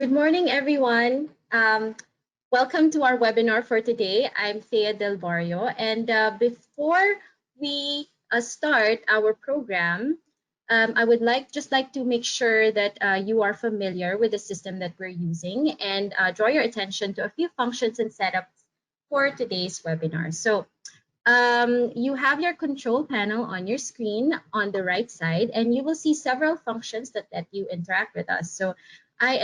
Good morning, everyone. Welcome to our webinar for today. I'm Thea Del Barrio, and before we start our program, I would like to make sure that you are familiar with the system that we're using and draw your attention to a few functions and setups for today's webinar. So you have your control panel on your screen on the right side, and you will see several functions that let you interact with us. So I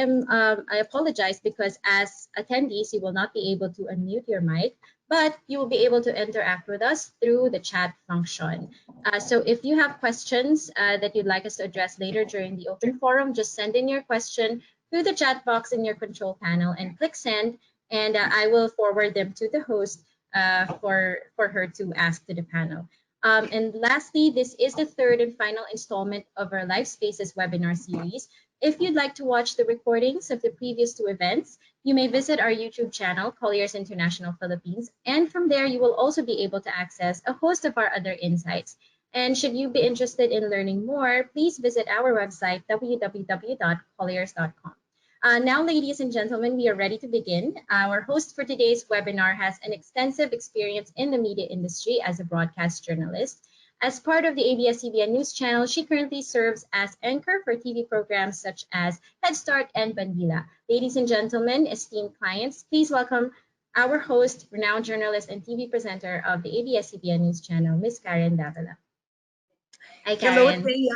apologize because as attendees, you will not be able to unmute your mic, but you will be able to interact with us through the chat function. So if you have questions that you'd like us to address later during the open forum, just send in your question through the chat box in your control panel and click send, and I will forward them to the host for her to ask to the panel. And lastly, this is the third and final installment of our Lifespaces webinar series. If you'd like to watch the recordings of the previous two events, you may visit our YouTube channel, Colliers International Philippines, and from there you will also be able to access a host of our other insights. And should you be interested in learning more, please visit our website, www.colliers.com. Now, ladies and gentlemen, we are ready to begin. Our host for today's webinar has an extensive experience in the media industry as a broadcast journalist. As part of the ABS-CBN News Channel, she currently serves as anchor for TV programs such as Head Start and Bandila. Ladies and gentlemen, esteemed clients, please welcome our host, renowned journalist and TV presenter of the ABS-CBN News Channel, Ms. Karen Davila. Hi, Hello, Karen. Thea.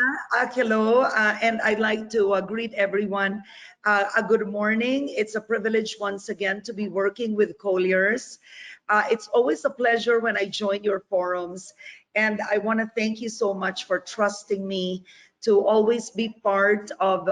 Hello, and I'd like to greet everyone. A good morning. It's a privilege once again to be working with Colliers. It's always a pleasure when I join your forums, and I want to thank you so much for trusting me to always be part of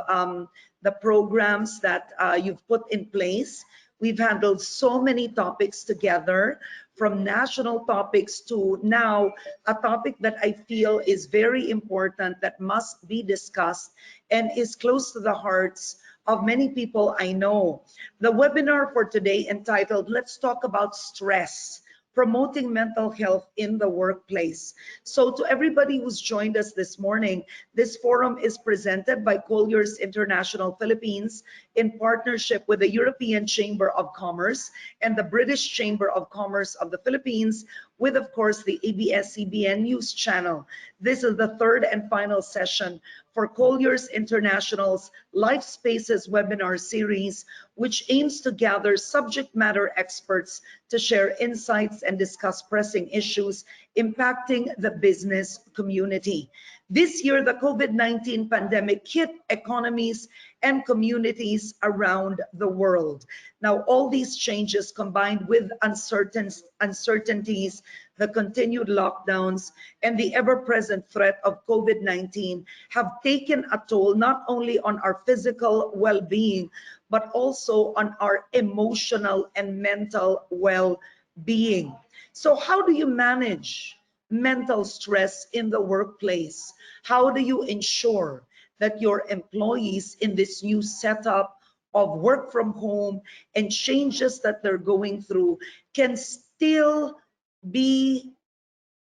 the programs that you've put in place. We've handled so many topics together, from national topics to now a topic that I feel is very important that must be discussed and is close to the hearts of many people I know. The webinar for today entitled, Let's Talk About Stress, Promoting Mental Health in the Workplace. So to everybody who's joined us this morning, this forum is presented by Colliers International Philippines in partnership with the European Chamber of Commerce and the British Chamber of Commerce of the Philippines, with, of course, the ABS-CBN News Channel. This is the third and final session for Colliers International's Lifespaces webinar series, which aims to gather subject matter experts to share insights and discuss pressing issues impacting the business community. This year, the COVID-19 pandemic hit economies and communities around the world. Now, all these changes combined with uncertainties, the continued lockdowns, and the ever-present threat of COVID-19 have taken a toll not only on our physical well-being, but also on our emotional and mental well-being. So how do you manage mental stress in the workplace? How do you ensure that your employees in this new setup of work from home and changes that they're going through can still be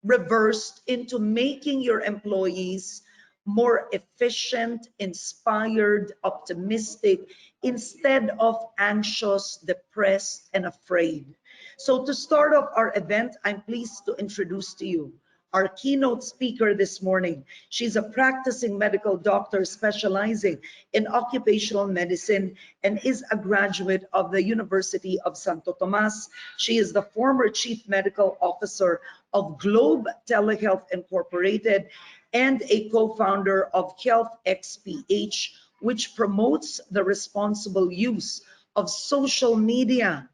reversed into making your employees more efficient, inspired, optimistic, instead of anxious, depressed, and afraid? So to start off our event, I'm pleased to introduce to you our keynote speaker this morning. She's a practicing medical doctor specializing in occupational medicine and is a graduate of the University of Santo Tomas. She is the former chief medical officer of Globe Telehealth Incorporated and a co-founder of Health XPH, which promotes the responsible use of social media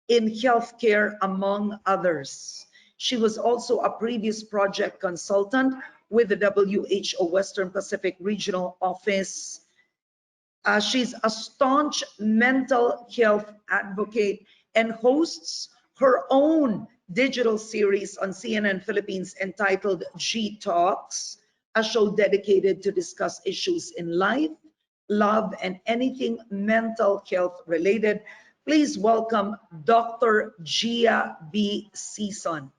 in healthcare, among others. She was also a previous project consultant with the WHO Western Pacific Regional Office. She's a staunch mental health advocate and hosts her own digital series on CNN Philippines entitled G Talks, a show dedicated to discuss issues in life, love, and anything mental health related. Please welcome Dr. Gia B. Sison.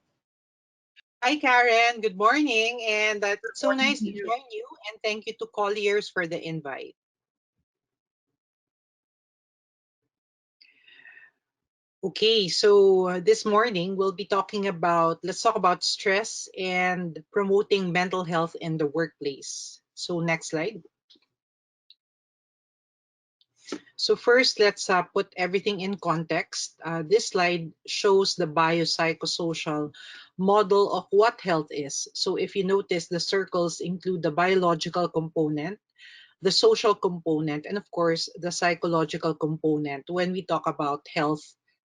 Hi, Karen. Good morning. And Good it's so morning nice to to you. join you. And thank you to Colliers for the invite. Okay, so this morning we'll be talking about, let's talk about stress and promoting mental health in the workplace. So next slide. So first, let's put everything in context. This slide shows the biopsychosocial model of what health is. So if you notice, the circles include the biological component, the social component, and of course, the psychological component when we talk about health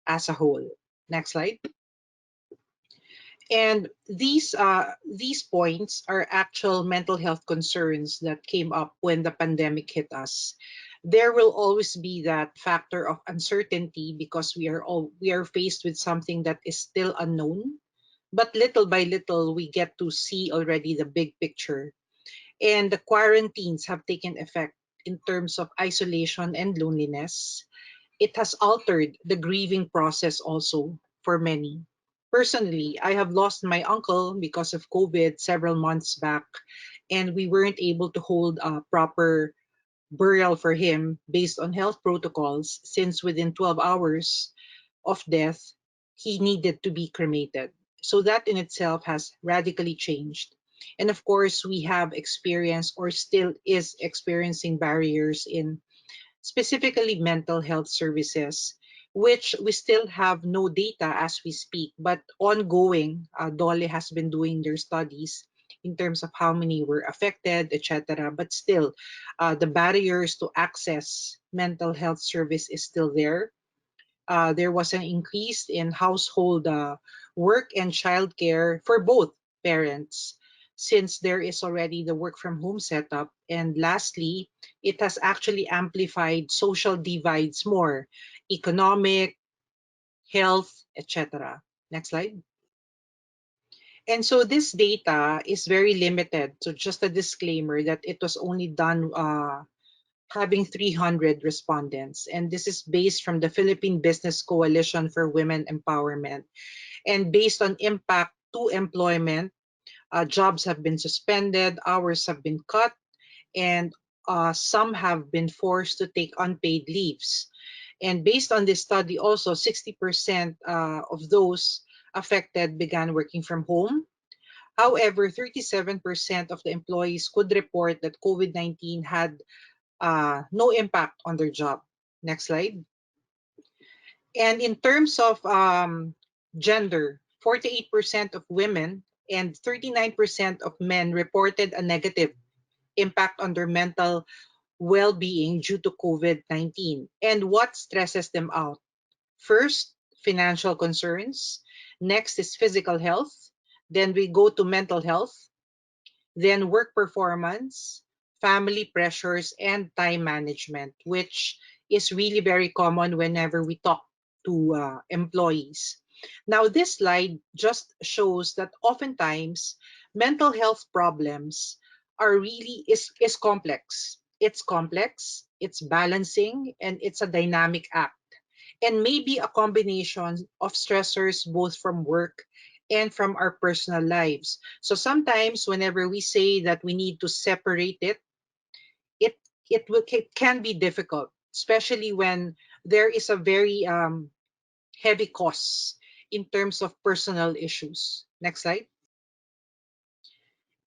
as a whole. Next slide. And these points are actual mental health concerns that came up when the pandemic hit us. There will always be that factor of uncertainty because we are faced with something that is still unknown. But little by little, we get to see already the big picture. And the quarantines have taken effect in terms of isolation and loneliness. It has altered the grieving process also for many. Personally, I have lost my uncle because of COVID several months back, and we weren't able to hold a proper burial for him based on health protocols since within 12 hours of death, he needed to be cremated. So that in itself has radically changed. And of course, we have experienced or still is experiencing barriers in specifically mental health services, which we still have no data as we speak, but ongoing, Dole has been doing their studies in terms of how many were affected, etc. But still, the barriers to access mental health service is still there. There was an increase in household work and childcare for both parents since there is already the work from home setup. And lastly, it has actually amplified social divides more, economic, health, etc. Next slide. And so this data is very limited. So just a disclaimer that it was only done having 300 respondents. And this is based from the Philippine Business Coalition for Women Empowerment. And based on impact to employment, jobs have been suspended, hours have been cut, and some have been forced to take unpaid leaves. And based on this study, also 60% of those affected began working from home. However, 37% of the employees could report that COVID-19 had no impact on their job. Next slide. And in terms of gender, 48% of women and 39% of men reported a negative impact on their mental well being due to COVID 19. And what stresses them out? First, financial concerns. Next is physical health. Then we go to mental health, then work performance, family pressures, and time management, which is really very common whenever we talk to employees. Now, this slide just shows that oftentimes mental health problems are really is complex. It's complex, it's balancing, and it's a dynamic act and maybe a combination of stressors both from work and from our personal lives. So sometimes whenever we say that we need to separate it it can be difficult, especially when there is a very heavy cost in terms of personal issues. Next slide.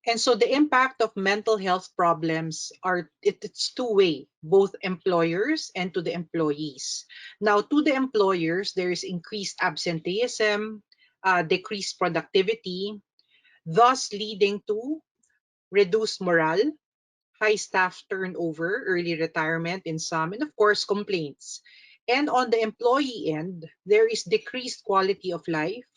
And so the impact of mental health problems it's two-way, both employers and to the employees. Now, to the employers, there is increased absenteeism, decreased productivity, thus leading to reduced morale, high staff turnover, early retirement in some, and of course, complaints. And on the employee end, there is decreased quality of life,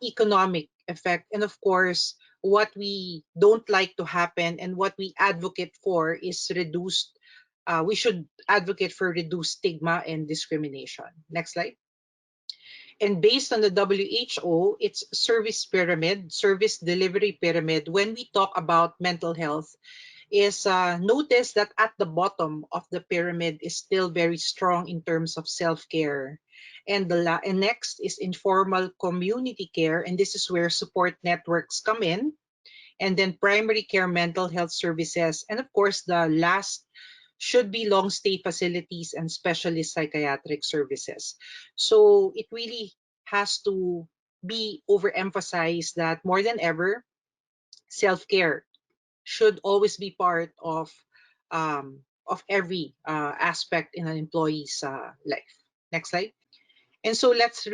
economic effect, and of course, what we don't like to happen and what we advocate for is reduced. We should advocate for reduced stigma and discrimination. Next slide. And based on the WHO, it's service pyramid, service delivery pyramid. When we talk about mental health, is notice that at the bottom of the pyramid is still very strong in terms of self-care. And and next is informal community care, and this is where support networks come in. And then primary care mental health services. And of course, the last should be long stay facilities and specialist psychiatric services. So it really has to be overemphasized that more than ever, self-care should always be part of every aspect in an employee's life. Next slide. And so let's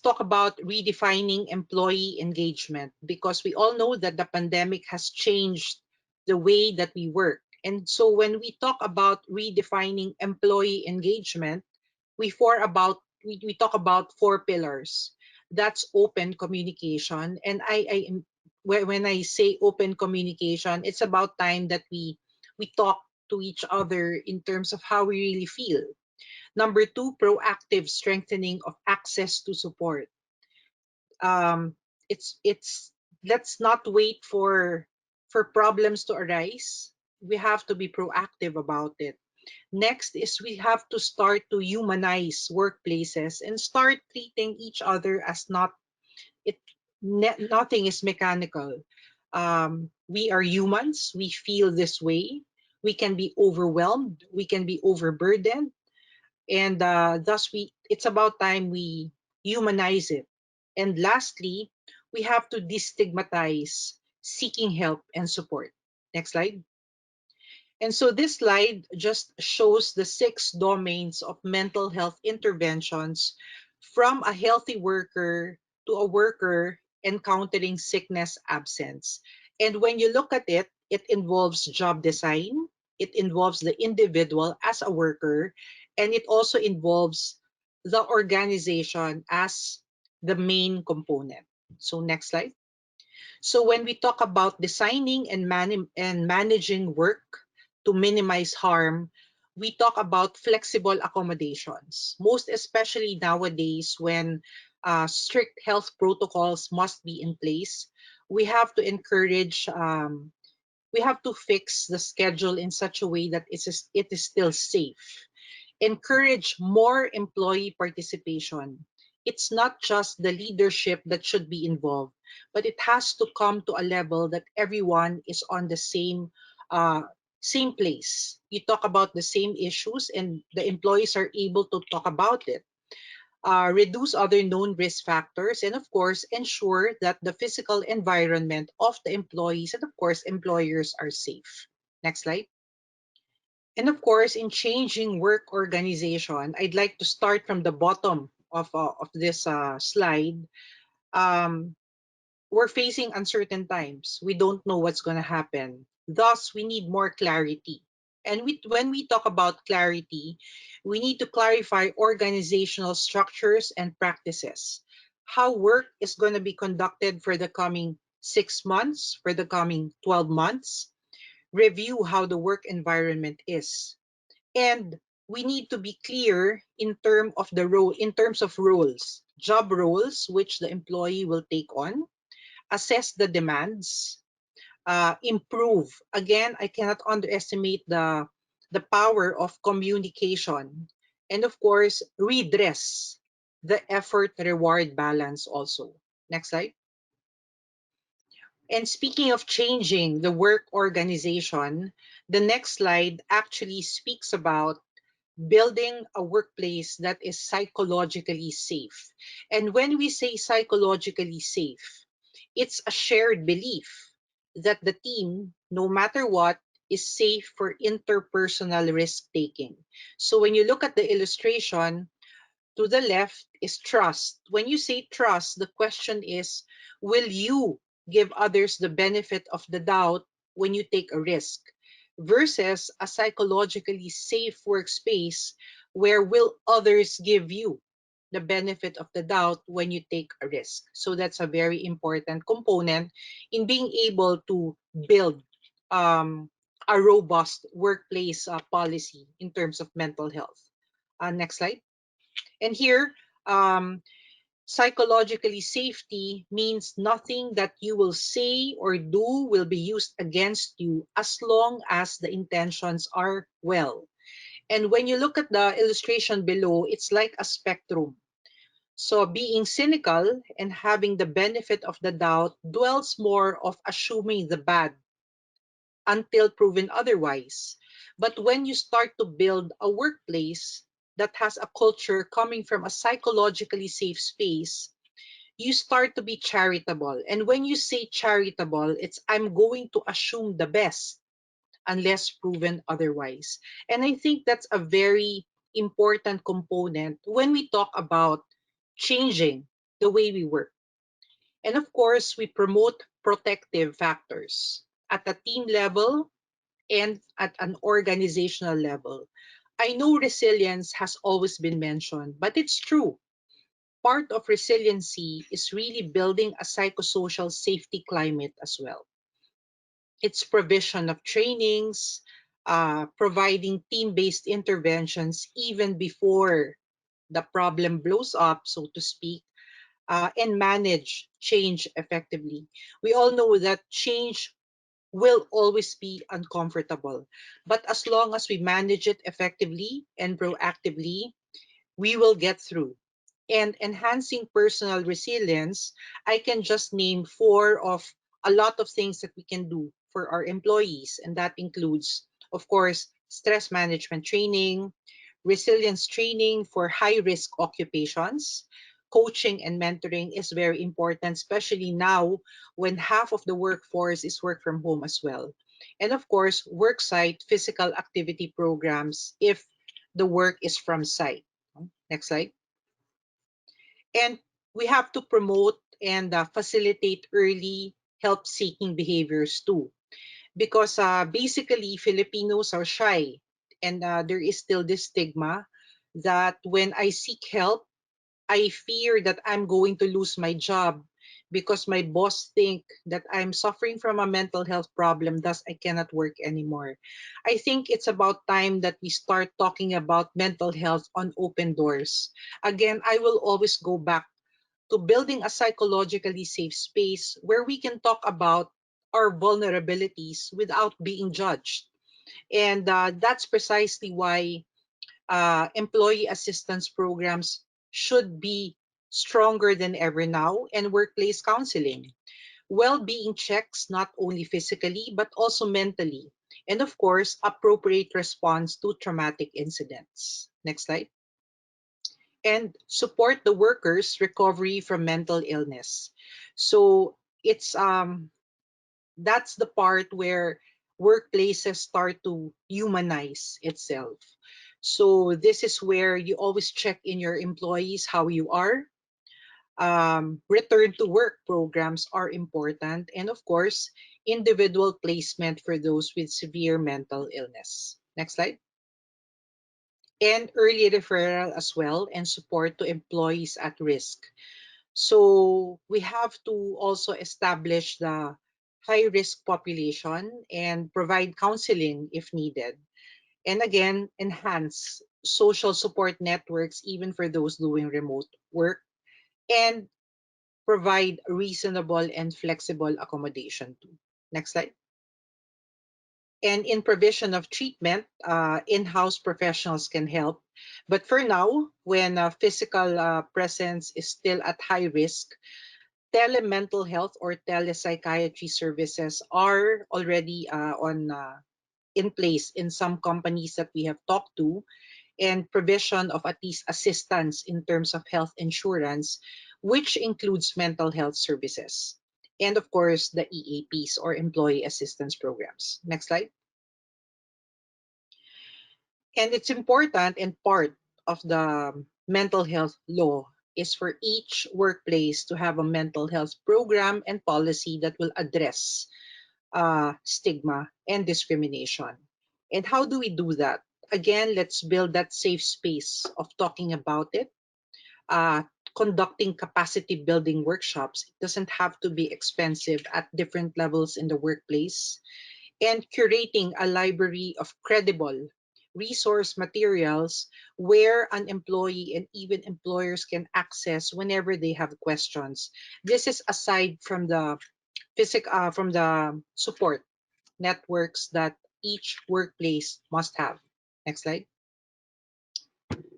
talk about redefining employee engagement, because we all know that the pandemic has changed the way that we work. And so when we talk about redefining employee engagement, we talk about four pillars. That's open communication. And when I say open communication, it's about time that we talk to each other in terms of how we really feel. Number two, proactive strengthening of access to support. It's let's not wait for problems to arise. We have to be proactive about it. Next is we have to start to humanize workplaces and start treating each other as it nothing is mechanical. We are humans. We feel this way. We can be overwhelmed. We can be overburdened, and thus it's about time we humanize it. And lastly, we have to destigmatize seeking help and support. Next slide. And so this slide just shows the 6 domains of mental health interventions, from a healthy worker to a worker encountering sickness absence. And when you look at it, it involves job design, it involves the individual as a worker, and it also involves the organization as the main component. So next slide. So when we talk about designing and managing work to minimize harm, we talk about flexible accommodations, most especially nowadays when strict health protocols must be in place. We have to encourage, we have to fix the schedule in such a way that it is still safe. Encourage more employee participation. It's not just the leadership that should be involved, but it has to come to a level that everyone is on the same place. You talk about the same issues, and the employees are able to talk about it. Reduce other known risk factors, and of course, ensure that the physical environment of the employees and of course employers are safe. Next slide. And of course, in changing work organization, I'd like to start from the bottom of this slide. Um, we're facing uncertain times. We don't know what's going to happen. Thus, we need more clarity. And when we talk about clarity, we need to clarify organizational structures and practices. How work is going to be conducted for the coming 6 months, for the coming 12 months. Review how the work environment is, and we need to be clear in terms of roles, job roles which the employee will take on, assess the demands, improve. Again, I cannot underestimate the power of communication, and of course redress the effort reward balance also. Next slide. And speaking of changing the work organization, the next slide actually speaks about building a workplace that is psychologically safe. And when we say psychologically safe, it's a shared belief that the team, no matter what, is safe for interpersonal risk taking. So when you look at the illustration, to the left is trust. When you say trust, the question is, will you give others the benefit of the doubt when you take a risk? Versus a psychologically safe workspace where will others give you the benefit of the doubt when you take a risk? So that's a very important component in being able to build a robust workplace policy in terms of mental health. Next slide. And here, um, psychologically safety means nothing that you will say or do will be used against you as long as the intentions are well. And when you look at the illustration below, it's like a spectrum. So being cynical and having the benefit of the doubt dwells more of assuming the bad until proven otherwise. But when you start to build a workplace that has a culture coming from a psychologically safe space, you start to be charitable. And when you say charitable, it's I'm going to assume the best unless proven otherwise. And I think that's a very important component when we talk about changing the way we work. And of course, we promote protective factors at a team level and at an organizational level. I know resilience has always been mentioned, but it's true. Part of resiliency is really building a psychosocial safety climate as well. It's provision of trainings, providing team-based interventions even before the problem blows up, so to speak, and manage change effectively. We all know that change will always be uncomfortable, but as long as we manage it effectively and proactively, we will get through. And enhancing personal resilience, I can just name four of a lot of things that we can do for our employees. And that includes, of course, stress management training, resilience training for high risk occupations. Coaching and mentoring is very important, especially now when half of the workforce is work from home as well. And of course, worksite physical activity programs if the work is from site. Next slide. And we have to promote and facilitate early help seeking behaviors too. Because basically, Filipinos are shy, and there is still this stigma that when I seek help, I fear that I'm going to lose my job because my boss think that I'm suffering from a mental health problem, thus I cannot work anymore. I think it's about time that we start talking about mental health on open doors. Again, I will always go back to building a psychologically safe space where we can talk about our vulnerabilities without being judged. And that's precisely why employee assistance programs should be stronger than ever now, and workplace counseling. Well-being checks not only physically but also mentally. And of course, appropriate response to traumatic incidents. Next slide. And support the workers' recovery from mental illness. So it's that's the part where workplaces start to humanize itself. So this is where you always check in your employees how you are. Return to work programs are important, and of course, individual placement for those with severe mental illness. Next slide. And early referral as well and support to employees at risk. So we have to also establish the high risk population and provide counseling if needed. And again, enhance social support networks even for those doing remote work and provide reasonable and flexible accommodation too. Next slide. And in provision of treatment, in-house professionals can help. But for now, when physical presence is still at high risk, telemental health or telepsychiatry services are already in place in some companies that we have talked to, and provision of at least assistance in terms of health insurance, which includes mental health services. And of course, the EAPs or employee assistance programs. Next slide. And it's important and part of the mental health law is for each workplace to have a mental health program and policy that will address stigma and discrimination. And how do we do that? Again, let's build that safe space of talking about it, uh, conducting capacity building workshops. It doesn't have to be expensive at different levels in the workplace, and curating a library of credible resource materials where an employee and even employers can access whenever they have questions. This is aside from the from the support networks that each workplace must have. Next slide.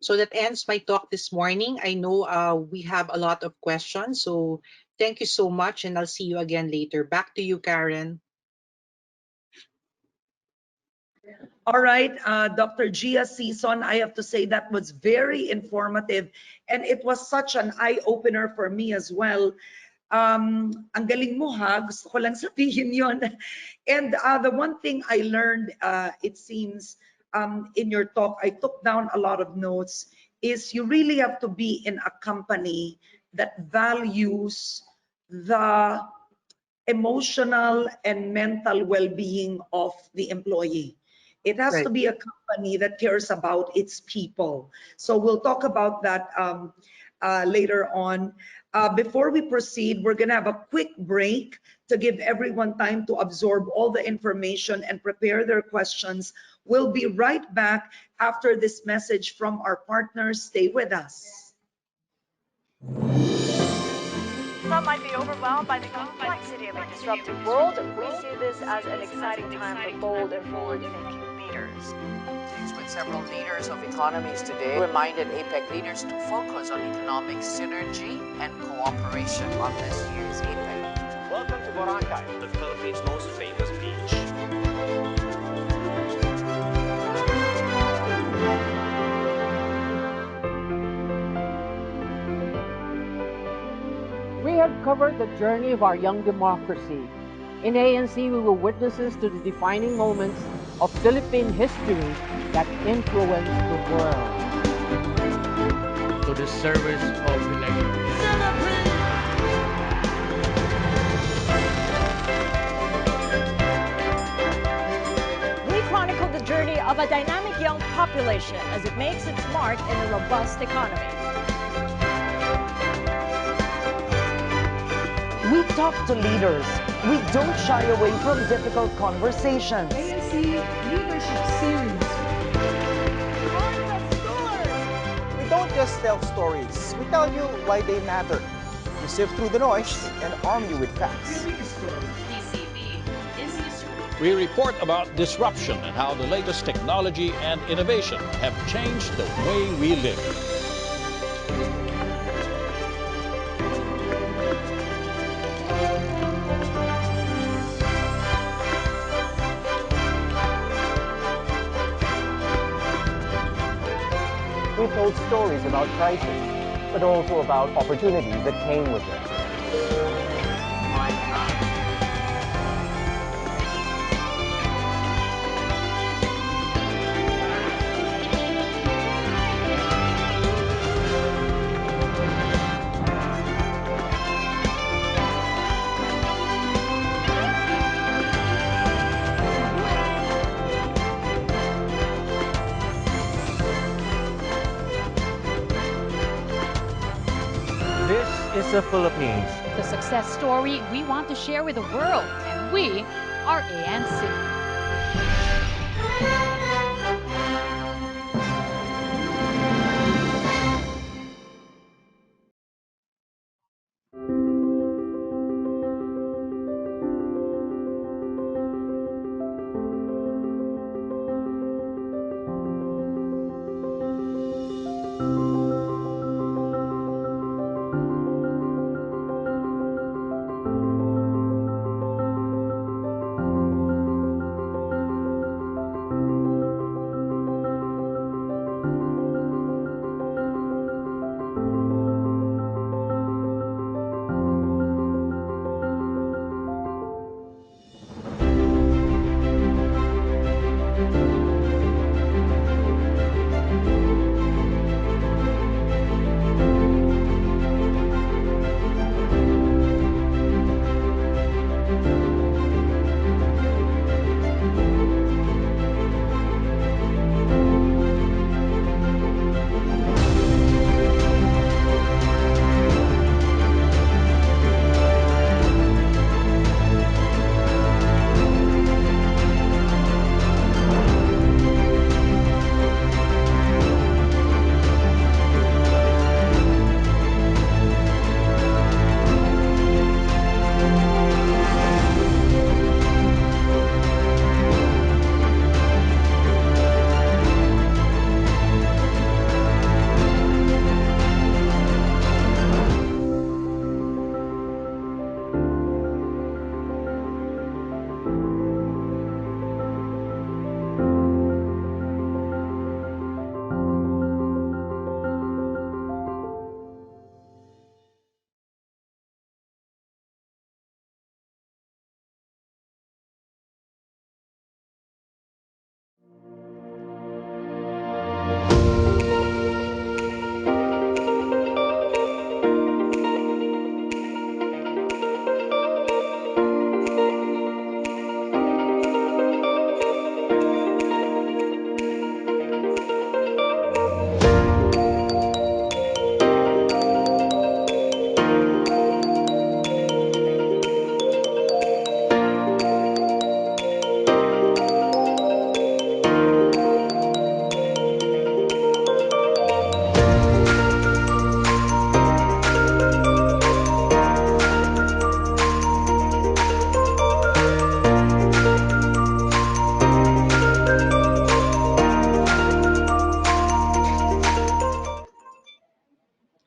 So that ends my talk this morning. I know we have a lot of questions, so thank you so much, and I'll see you again later. Back to you, Karen. All right, Dr. Gia Sison, I have to say that was very informative and it was such an eye-opener for me as well. Ang galing mo ha, gusto ko lang sabihin yon. And the one thing I learned, it seems, in your talk, I took down a lot of notes, is you really have to be in a company that values the emotional and mental well-being of the employee. It has to Right. be a company that cares about its people. So we'll talk about that later on. Before we proceed, we're going to have a quick break to give everyone time to absorb all the information and prepare their questions. We'll be right back after this message from our partners. Stay with us. Some might be overwhelmed by the complexity of a disruptive world. We see this as an exciting time for bold and forward-thinking leaders. With several leaders of economies today reminded APEC leaders to focus on economic synergy and cooperation on this year's APEC. Welcome to Boracay, the Philippines' most famous beach. We have covered the journey of our young democracy. In ANC, we were witnesses to the defining moments of Philippine history that influenced the world. To the service of election. We chronicle the journey of a dynamic young population as it makes its mark in a robust economy. We talk to leaders. We don't shy away from difficult conversations. ANC Leadership Series. We don't just tell stories. We tell you why they matter. We sift through the noise and arm you with facts. We report about disruption and how the latest technology and innovation have changed the way we live. We told stories about crisis, but also about opportunities that came with them. This is the Philippines. The success story we want to share with the world, and we are ANC.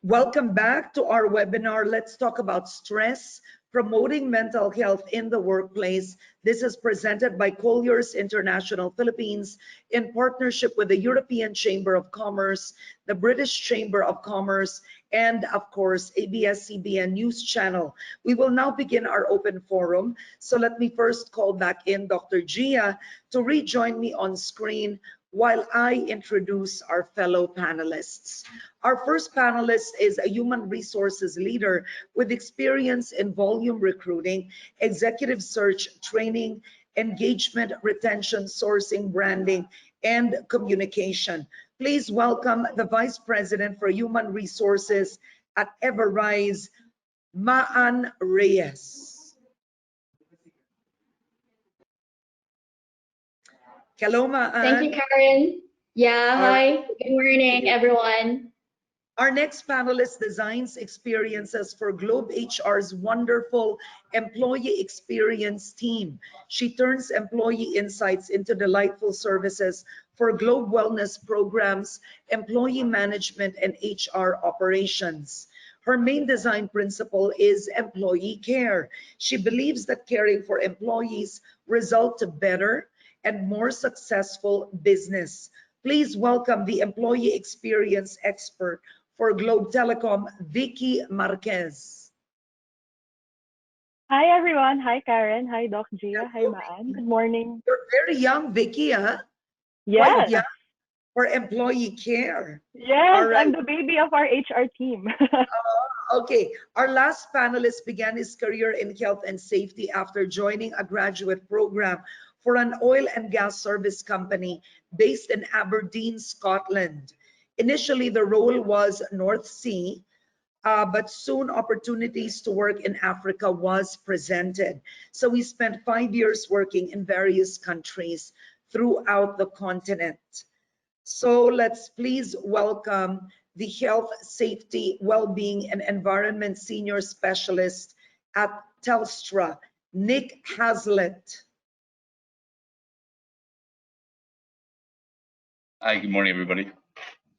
Welcome back to our webinar. Let's talk about stress, promoting mental health in the workplace. This is presented by Colliers International Philippines in partnership with the European Chamber of Commerce, the British Chamber of Commerce, and of course, ABS-CBN News Channel. We will now begin our open forum. So let me first call back in Dr. Gia to rejoin me on screen while I introduce our fellow panelists. Our first panelist is a human resources leader with experience in volume recruiting, executive search, training, engagement, retention, sourcing, branding, and communication. Please welcome the Vice President for Human Resources at EVERISE, Ann Reyes. Hello, Ann. Thank you, Karen. Yeah, hi. Good morning, everyone. Our next panelist designs experiences for Globe HR's wonderful employee experience team. She turns employee insights into delightful services for Globe wellness programs, employee management, and HR operations. Her main design principle is employee care. She believes that caring for employees results to better and more successful business. Please welcome the employee experience expert for Globe Telecom, Vicky Marquez. Hi, everyone. Hi, Karen. Hi, Doc Gia. Hi, Maan. Good morning. You're very young, Vicky, huh? Yes. Quite young for employee care. Yes, right. I'm the baby of our HR team. Okay, our last panelist began his career in health and safety after joining a graduate program for an oil and gas service company based in Aberdeen, Scotland. Initially, the role was North Sea, but soon opportunities to work in Africa was presented. So we spent 5 years working in various countries throughout the continent. So let's please welcome the Health, Safety, Wellbeing, and Environment Senior Specialist at Telstra, Nick Hazlitt. Hi, good morning, everybody.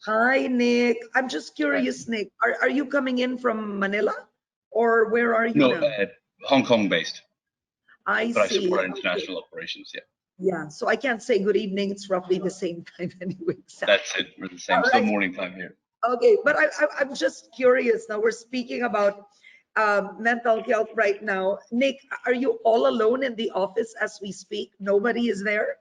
Hi, Nick. I'm just curious, Nick, are you coming in from Manila or where are you now? Hong Kong based. I but see. I support international operations, yeah. Yeah, so I can't say good evening. It's roughly the same time anyway. That's it. We're the same. Still morning time here. Okay, but I'm just curious. Now we're speaking about mental health right now. Nick, are you all alone in the office as we speak? Nobody is there?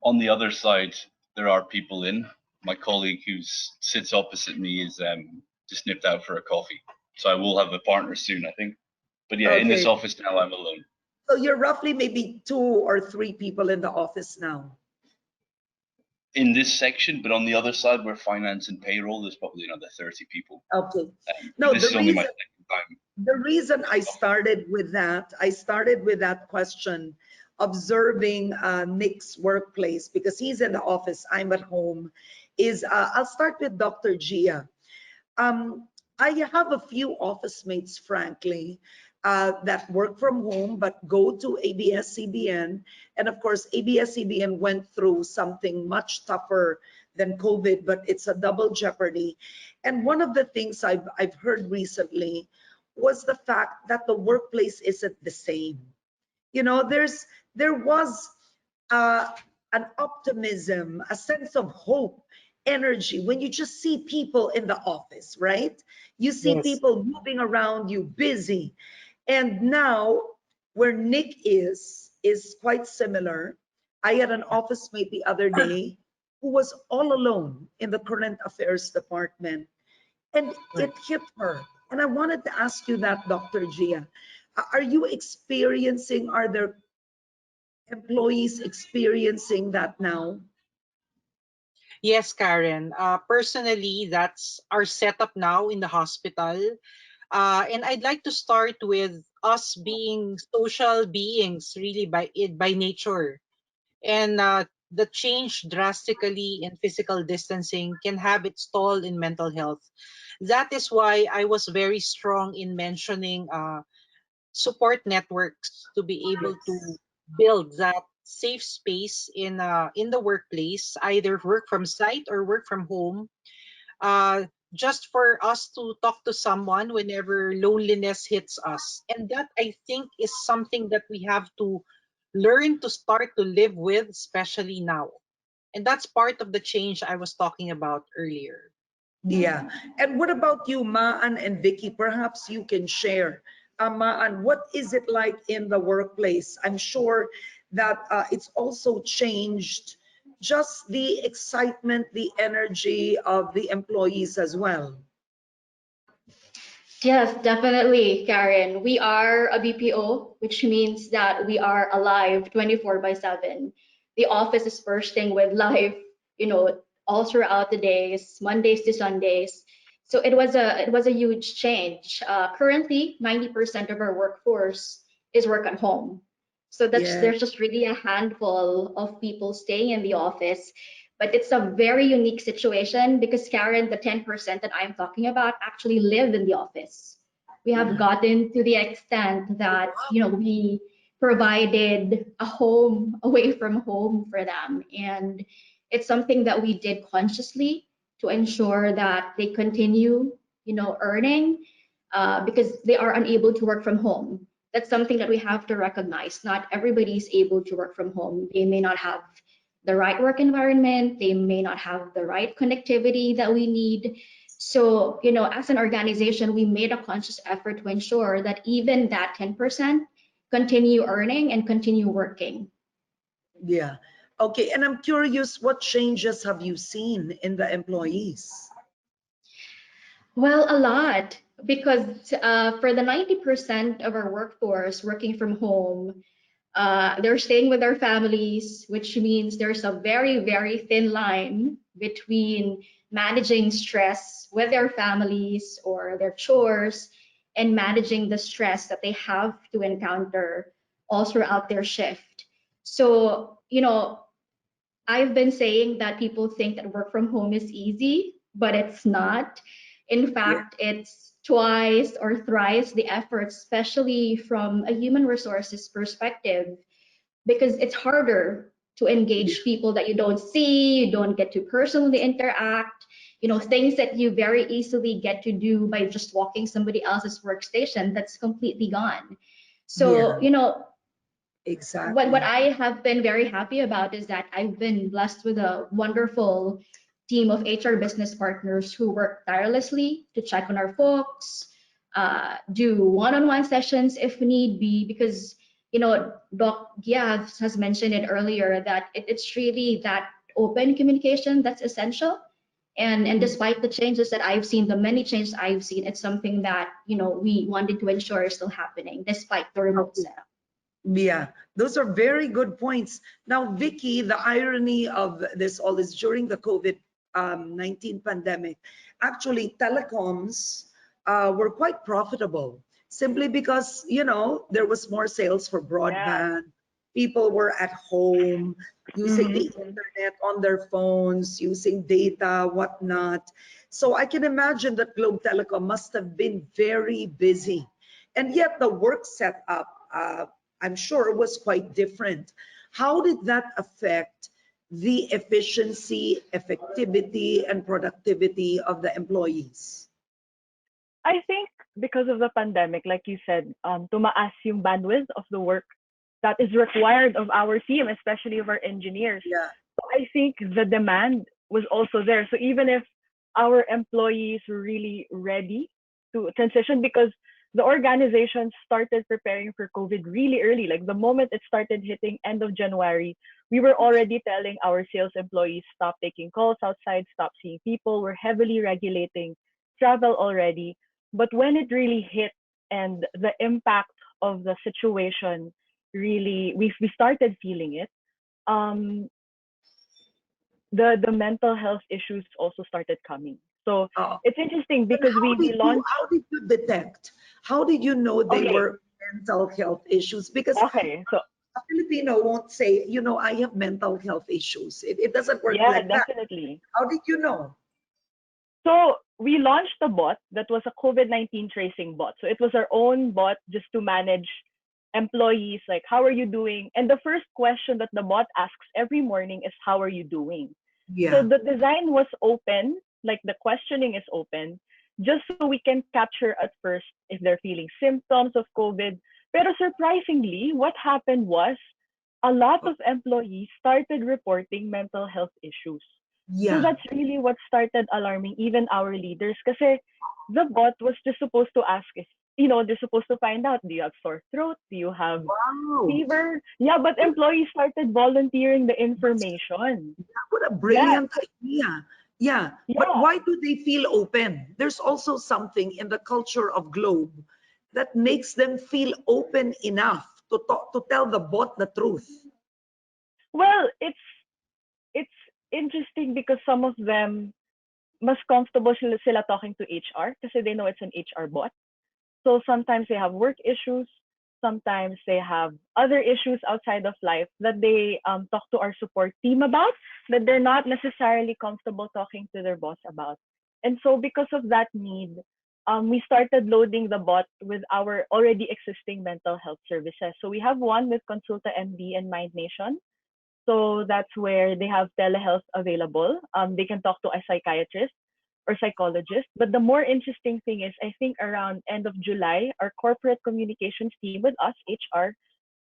On the other side, there are people in. My colleague who sits opposite me is just nipped out for a coffee. So I will have a partner soon, I think. But yeah, in this office now, I'm alone. So you're roughly maybe 2 or 3 people in the office now. In this section, but on the other side where finance and payroll, there's probably another 30 people. Okay. No, this is only my second time. The reason I started with that question, observing Nick's workplace, because he's in the office, I'm at home, is I'll start with Dr. Gia. I have a few office mates, frankly, that work from home but go to ABS-CBN, and of course ABS-CBN went through something much tougher than COVID, but it's a double jeopardy. And one of the things I've heard recently was the fact that the workplace isn't the same. You know, there was an optimism, a sense of hope, energy when you just see people in the office, right? You see people moving around you, busy. And now where Nick is quite similar. I had an office mate the other day who was all alone in the current affairs department, and it hit her. And I wanted to ask you that, Dr. Gia. Are you experiencing, are there employees experiencing that now? Yes, Karen. Personally, that's our setup now in the hospital. And I'd like to start with us being social beings, really by nature. And the change drastically in physical distancing can have its toll in mental health. That is why I was very strong in mentioning support networks to be able to build that safe space in the workplace, either work from site or work from home. just for us to talk to someone whenever loneliness hits us. And that, I think, is something that we have to learn to start to live with, especially now. And that's part of the change I was talking about earlier. Yeah. And what about you, Maan and Vicky? Perhaps you can share. Maan, what is it like in the workplace? I'm sure that it's also changed just the excitement, the energy of the employees as well. Yes, definitely, Karen. We are a BPO, which means that we are alive 24 by 7. The office is bursting with life, all throughout the days, Mondays to Sundays. So it was a huge change. Currently, 90% of our workforce is work at home. So Yeah. there's just really a handful of people staying in the office. But it's a very unique situation because Karen, the 10% that I'm talking about actually live in the office. We have gotten to the extent that, we provided a home away from home for them. And it's something that we did consciously to ensure that they continue, earning because they are unable to work from home. That's something that we have to recognize. Not everybody is able to work from home. They may not have the right work environment, they may not have the right connectivity that we need. So, as an organization, we made a conscious effort to ensure that even that 10% continue earning and continue working. Yeah. Okay. And I'm curious, what changes have you seen in the employees? Well, a lot, because for the 90% of our workforce working from home, they're staying with their families, which means there's a very, very thin line between managing stress with their families or their chores and managing the stress that they have to encounter all throughout their shift. So, I've been saying that people think that work from home is easy, but it's not. In fact, it's twice or thrice the effort, especially from a human resources perspective, because it's harder to engage people that you don't see, you don't get to personally interact, things that you very easily get to do by just walking somebody else's workstation, that's completely gone. So, exactly. What I have been very happy about is that I've been blessed with a wonderful team of HR business partners who work tirelessly to check on our folks, do one-on-one sessions if need be, because Doc Gia has mentioned it earlier that it's really that open communication that's essential. And despite the changes that I've seen, the many changes I've seen, it's something that we wanted to ensure is still happening despite the remote setup. Yeah, those are very good points. Now, Vicky, the irony of this all is during the COVID-19 pandemic, actually telecoms were quite profitable simply because, there was more sales for broadband. People were at home using the internet on their phones, using data, whatnot. So I can imagine that Globe Telecom must have been very busy. And yet the work setup, I'm sure it was quite different. How did that affect the efficiency, effectivity, and productivity of the employees? I think because of the pandemic, like you said, tumaas yung bandwidth of the work that is required of our team, especially of our engineers. Yeah. So I think the demand was also there. So even if our employees were really ready to transition, because the organization started preparing for COVID really early. Like the moment it started hitting end of January, we were already telling our sales employees, stop taking calls outside, stop seeing people. We're heavily regulating travel already. But when it really hit and the impact of the situation really, we started feeling it. The mental health issues also started coming. So it's interesting because we launched. How did you detect? How did you know they were mental health issues? Because so a Filipino won't say, I have mental health issues. It doesn't work like definitely. that. How did you know? So we launched a bot that was a COVID-19 tracing bot. So it was our own bot just to manage employees, like, how are you doing? And the first question that the bot asks every morning is, how are you doing? Yeah. So the design was open like the questioning is open, just so we can capture at first if they're feeling symptoms of COVID. Pero surprisingly, what happened was a lot of employees started reporting mental health issues. So Yeah. that's really what started alarming even our leaders. Kasi the bot was just supposed to ask if, they're supposed to find out, do you have sore throat? Do you have fever? Yeah, but employees started volunteering the information. What a brilliant idea. Yeah. But why do they feel open? There's also something in the culture of Globe that makes them feel open enough to talk, to tell the bot the truth. Well, it's interesting because some of them mas comfortable sila talking to HR kasi they know it's an HR bot. So sometimes they have work issues, sometimes they have other issues outside of life that they talk to our support team about, that they're not necessarily comfortable talking to their boss about. And so because of that need, we started loading the bot with our already existing mental health services. So we have one with Consulta MD and Mind Nation. So that's where they have telehealth available. They can talk to a psychiatrist or psychologist. But the more interesting thing is, I think around end of July, our corporate communications team with us, HR,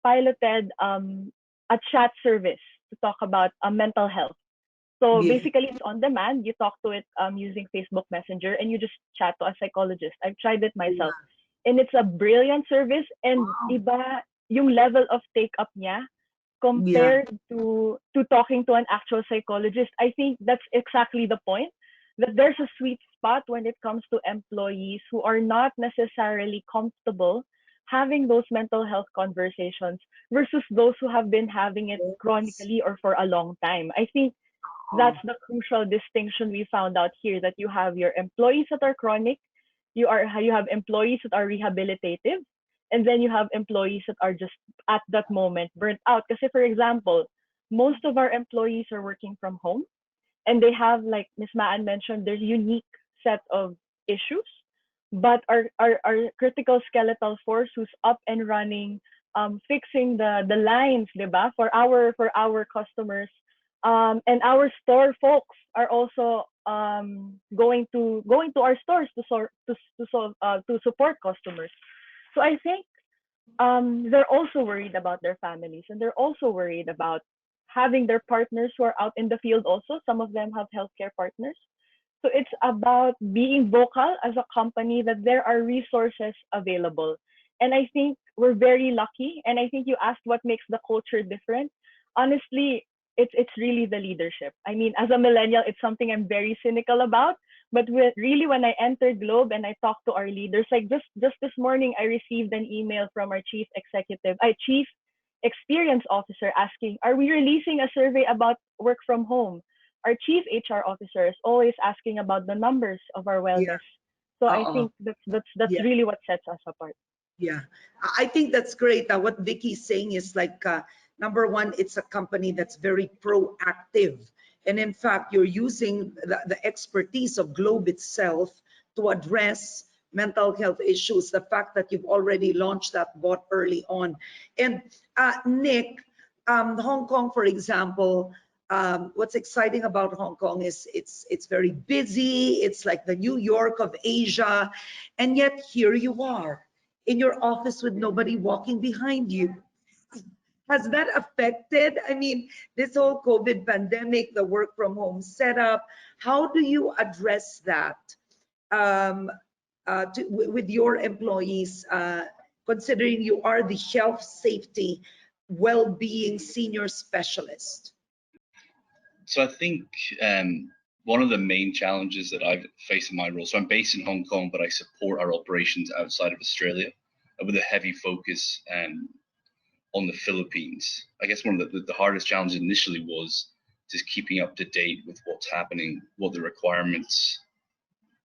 piloted a chat service to talk about mental health. So basically, it's on demand. You talk to it using Facebook Messenger, and you just chat to a psychologist. I've tried it myself, and it's a brilliant service. And iba yung level of take up niya compared to talking to an actual psychologist. I think that's exactly the point, that there's a sweet spot when it comes to employees who are not necessarily comfortable having those mental health conversations versus those who have been having it chronically or for a long time. I think that's the crucial distinction we found out here, that you have your employees that are chronic, you have employees that are rehabilitative, and then you have employees that are just at that moment burnt out. Because for example, most of our employees are working from home, and they have, like Ms. Maan mentioned, there's unique set of issues. But our critical skeletal force who's up and running, fixing the lines, diba, for our customers, and our store folks are also going to our stores to support customers. So I think they're also worried about their families, and they're also worried about having their partners who are out in the field also. Some of them have healthcare partners. So it's about being vocal as a company that there are resources available. And I think we're very lucky. And I think you asked what makes the culture different. Honestly, it's really the leadership. I mean, as a millennial, it's something I'm very cynical about. But really, when I entered Globe and I talked to our leaders, like just this morning, I received an email from our chief experience officer asking, are we releasing a survey about work from home? Our chief HR officer is always asking about the numbers of our wellness. So I think that's really what sets us apart. Yeah, I think that's great. What Vicky's saying is like, number one, it's a company that's very proactive. And in fact, you're using the expertise of Globe itself to address mental health issues, the fact that you've already launched that bot early on. And Nick, Hong Kong, for example, what's exciting about Hong Kong is it's very busy. It's like the New York of Asia. And yet here you are in your office with nobody walking behind you. Has that affected, I mean, this whole COVID pandemic, the work from home setup, how do you address that with your employees, considering you are the health, safety, well-being senior specialist? So I think one of the main challenges that I've faced in my role, so I'm based in Hong Kong, but I support our operations outside of Australia with a heavy focus on the Philippines. I guess one of the hardest challenges initially was just keeping up to date with what's happening, what the requirements,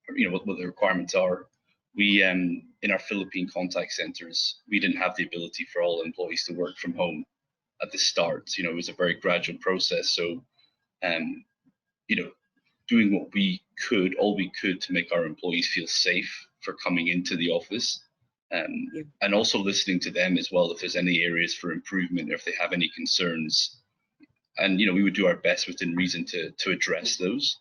what the requirements are. We, in our Philippine contact centers, we didn't have the ability for all employees to work from home at the start. It was a very gradual process. So, doing what we could, all we could, to make our employees feel safe for coming into the office. And also listening to them as well if there's any areas for improvement, or if they have any concerns, and we would do our best within reason to address those.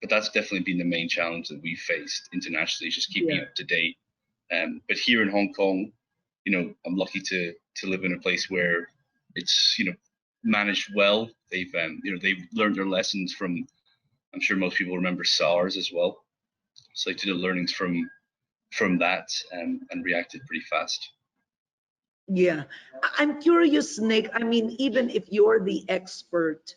but that's definitely been the main challenge that we faced internationally, just keeping up to date. But here in Hong Kong, I'm lucky to live in a place where it's managed well. They've learned their lessons from. I'm sure most people remember SARS as well. So they took the learnings from that and reacted pretty fast. Yeah, I'm curious, Nick. I mean, even if you're the expert,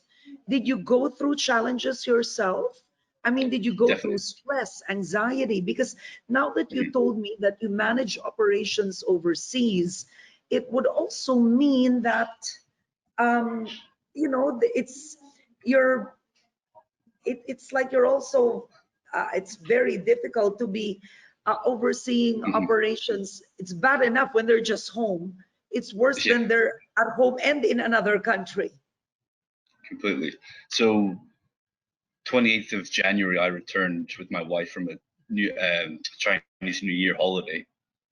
did you go through challenges yourself? I mean, did you go through stress, anxiety? Because now that you told me that you manage operations overseas, it would also mean that, it's it's like you're also, it's very difficult to be overseeing operations. It's bad enough when they're just home. It's worse when they're at home and in another country. Completely. So 28th of January, I returned with my wife from a new Chinese New Year holiday.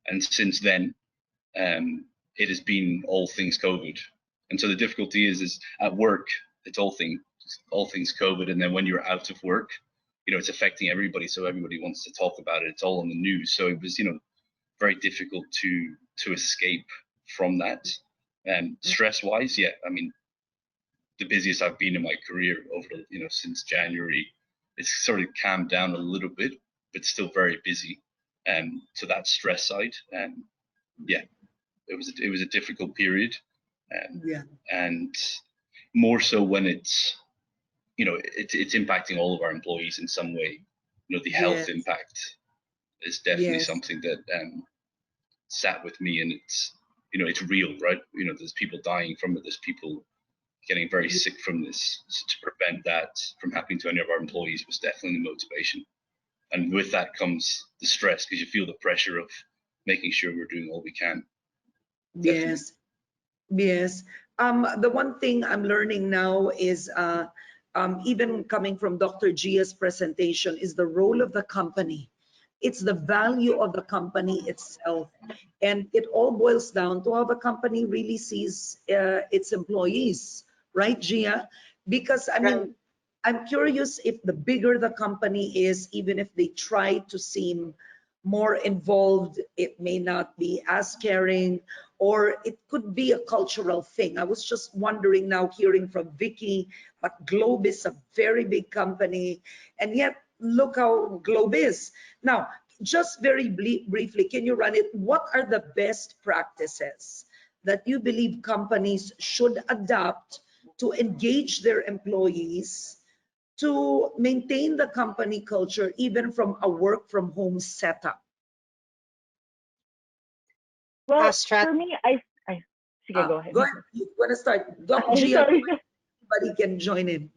And since then, it has been all things COVID. And so the difficulty is at work, it's all things COVID. And then when you're out of work, it's affecting everybody. So everybody wants to talk about it. It's all on the news. So it was, very difficult to escape from that. And stress-wise, yeah, I mean, the busiest I've been in my career over, since January. It's sort of calmed down a little bit, but still very busy. So that stress side, yeah, it was a difficult period. And more so when it's impacting all of our employees in some way. The health impact is definitely something that sat with me, and it's real, right? There's people dying from it. There's people getting very sick from this. So to prevent that from happening to any of our employees was definitely the motivation. And with that comes the stress, because you feel the pressure of making sure we're doing all we can. Definitely. Yes. The one thing I'm learning now is, even coming from Dr. Gia's presentation, is the role of the company. It's the value of the company itself. And it all boils down to how the company really sees its employees, right, Gia? Because, I mean, I'm curious if the bigger the company is, even if they try to seem more involved, it may not be as caring, or it could be a cultural thing. I was just wondering now, hearing from Vicky, but Globe is a very big company, and yet look how Globe is. Now, just very briefly, can you run it? What are the best practices that you believe companies should adopt to engage their employees, to maintain the company culture, even from a work from home setup? Well, for me, I go ahead. Go ahead. You want to start? Dr. Gia, anybody can join in.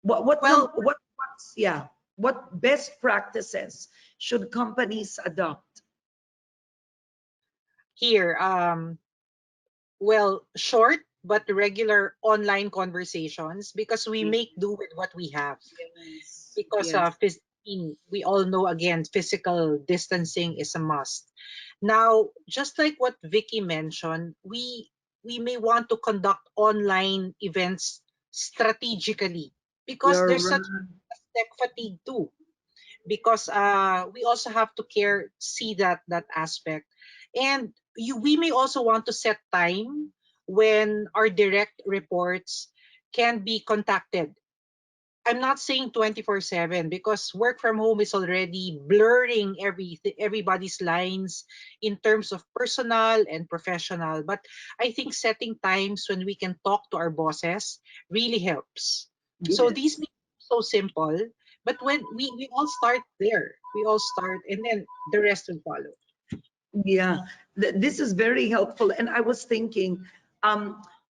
What best practices should companies adopt? Here, well, short but regular online conversations, because we make do with what we have. Because we all know, again, physical distancing is a must. Now, just like what Vicky mentioned, we may want to conduct online events strategically, because there's such tech fatigue too. Because we also have to see that aspect. And we may also want to set time when our direct reports can be contacted. I'm not saying 24/7, because work from home is already blurring everybody's lines in terms of personal and professional. But I think setting times when we can talk to our bosses really helps. So these may be so simple, but when we all start there, and then the rest will follow. Yeah, this is very helpful. And I was thinking,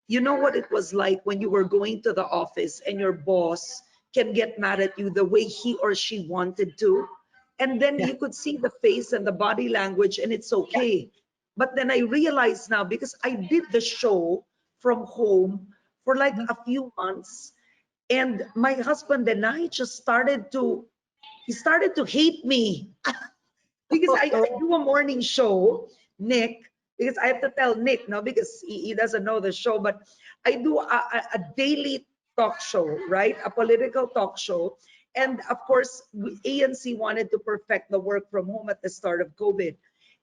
you know what it was like when you were going to the office and your boss can get mad at you the way he or she wanted to, and then you could see the face and the body language, and it's okay. But then I realized now, because I did the show from home for like a few months, and my husband and I just started to hate me. Because I do a morning show, Nick, because I have to tell Nick now, because he doesn't know the show, but I do a daily talk show, right? A political talk show. And of course, ANC wanted to perfect the work from home at the start of COVID.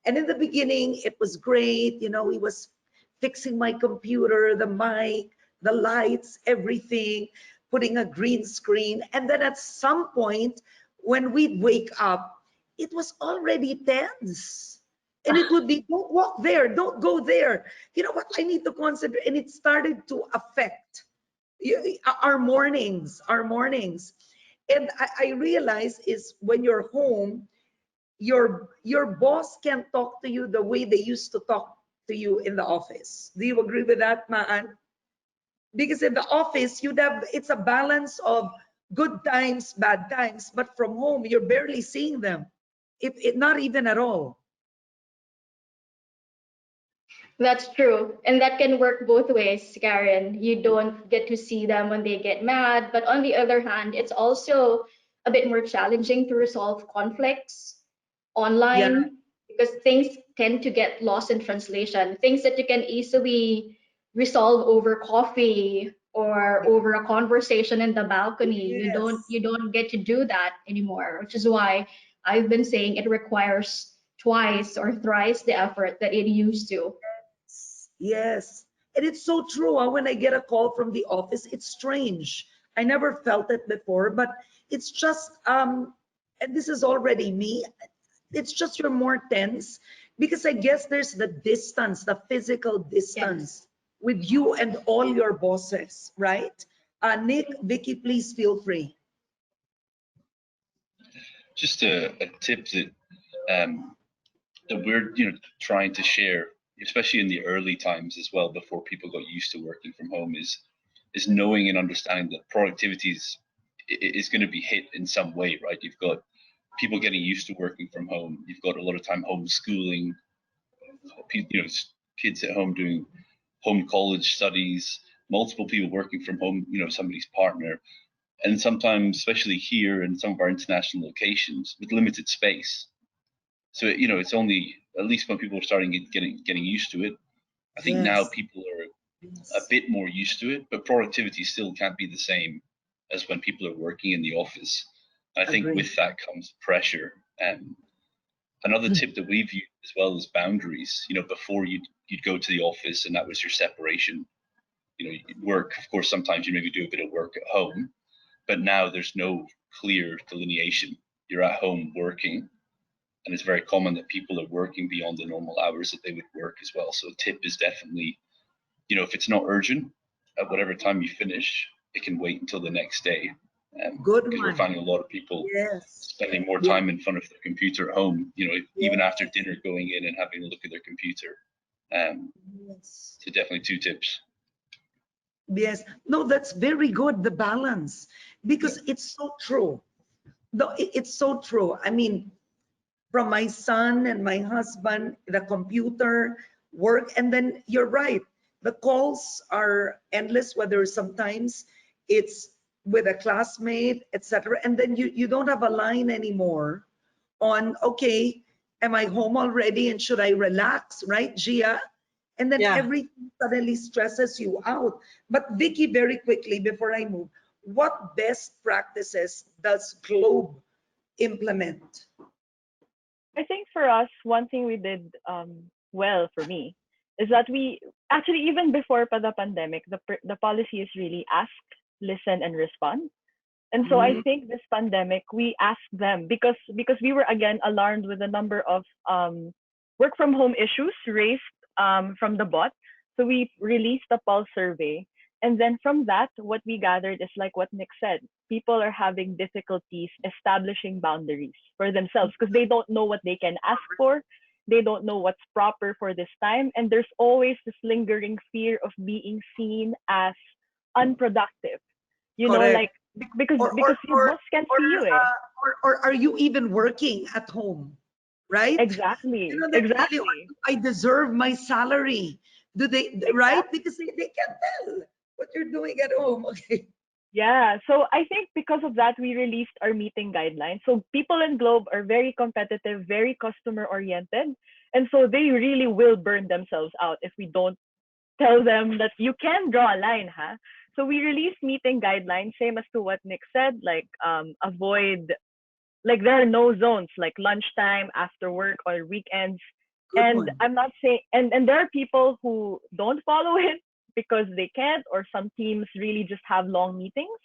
And in the beginning, it was great. You know, he was fixing my computer, the mic, the lights, everything, putting a green screen. And then at some point, when we'd wake up, it was already tense. And it would be, don't walk there, don't go there. You know what? I need to concentrate. And it started to affect our mornings, And I realize is when you're home, your boss can't talk to you the way they used to talk to you in the office. Do you agree with that, Maan? Because in the office, it's a balance of good times, bad times, but from home, you're barely seeing them. It not even at all. That's true. And that can work both ways, Karen. You don't get to see them when they get mad. But on the other hand, it's also a bit more challenging to resolve conflicts online because things tend to get lost in translation. Things that you can easily resolve over coffee or over a conversation in the balcony. You don't get to do that anymore, which is why I've been saying it requires twice or thrice the effort that it used to. Yes. And it's so true. When I get a call from the office, it's strange. I never felt it before, but it's just, and this is already me, it's just you're more tense because I guess there's the distance, the physical distance with you and all your bosses, right? Nick, Vicky, please feel free. Just a tip that that we're trying to share, especially in the early times as well, before people got used to working from home, is knowing and understanding that productivity is going to be hit in some way, right? You've got people getting used to working from home. You've got a lot of time homeschooling, kids at home doing home college studies, multiple people working from home, somebody's partner. And sometimes, especially here in some of our international locations, with limited space. So, it's only, at least when people are starting getting used to it, I think now people are a bit more used to it, but productivity still can't be the same as when people are working in the office. I think with that comes pressure. Another tip that we've used as well is boundaries. Before you'd go to the office and that was your separation. Work, of course, sometimes you maybe do a bit of work at home, but now there's no clear delineation. You're at home working, and it's very common that people are working beyond the normal hours that they would work as well. So a tip is definitely, if it's not urgent, at whatever time you finish, it can wait until the next day. Good because one. we're finding a lot of people spending more time in front of their computer at home, even after dinner, going in and having a look at their computer. So definitely 2 tips. Yes, no, that's very good, the balance, because it's so true. It's so true. I mean, from my son and my husband, the computer work, and then you're right, the calls are endless, whether sometimes it's with a classmate, etc. And then you don't have a line anymore on, okay, am I home already and should I relax, right, Gia? And then everything suddenly stresses you out. But Vicky, very quickly before I move, what best practices does Globe implement? I think for us, one thing we did well for me is that we actually, even before the pandemic, the policy is really ask, listen, and respond. And so I think this pandemic, we asked them because we were again alarmed with the number of work from home issues raised from the bot. So we released a pulse survey. And then from that, what we gathered is like what Nick said, people are having difficulties establishing boundaries for themselves because they don't know what they can ask for. They don't know what's proper for this time. And there's always this lingering fear of being seen as unproductive. Like because your boss can see you. Or are you even working at home? Right? Exactly. Exactly. I deserve my salary. Do they, right? Because they can't tell what you're doing at home. Okay. Yeah. So I think because of that, we released our meeting guidelines. So people in Globe are very competitive, very customer oriented. And so they really will burn themselves out if we don't tell them that you can draw a line, huh? So we released meeting guidelines, same as to what Nick said, like avoid, like there are no zones, like lunchtime, after work, or weekends. Good And one. I'm not saying, and there are people who don't follow it because they can't, or some teams really just have long meetings.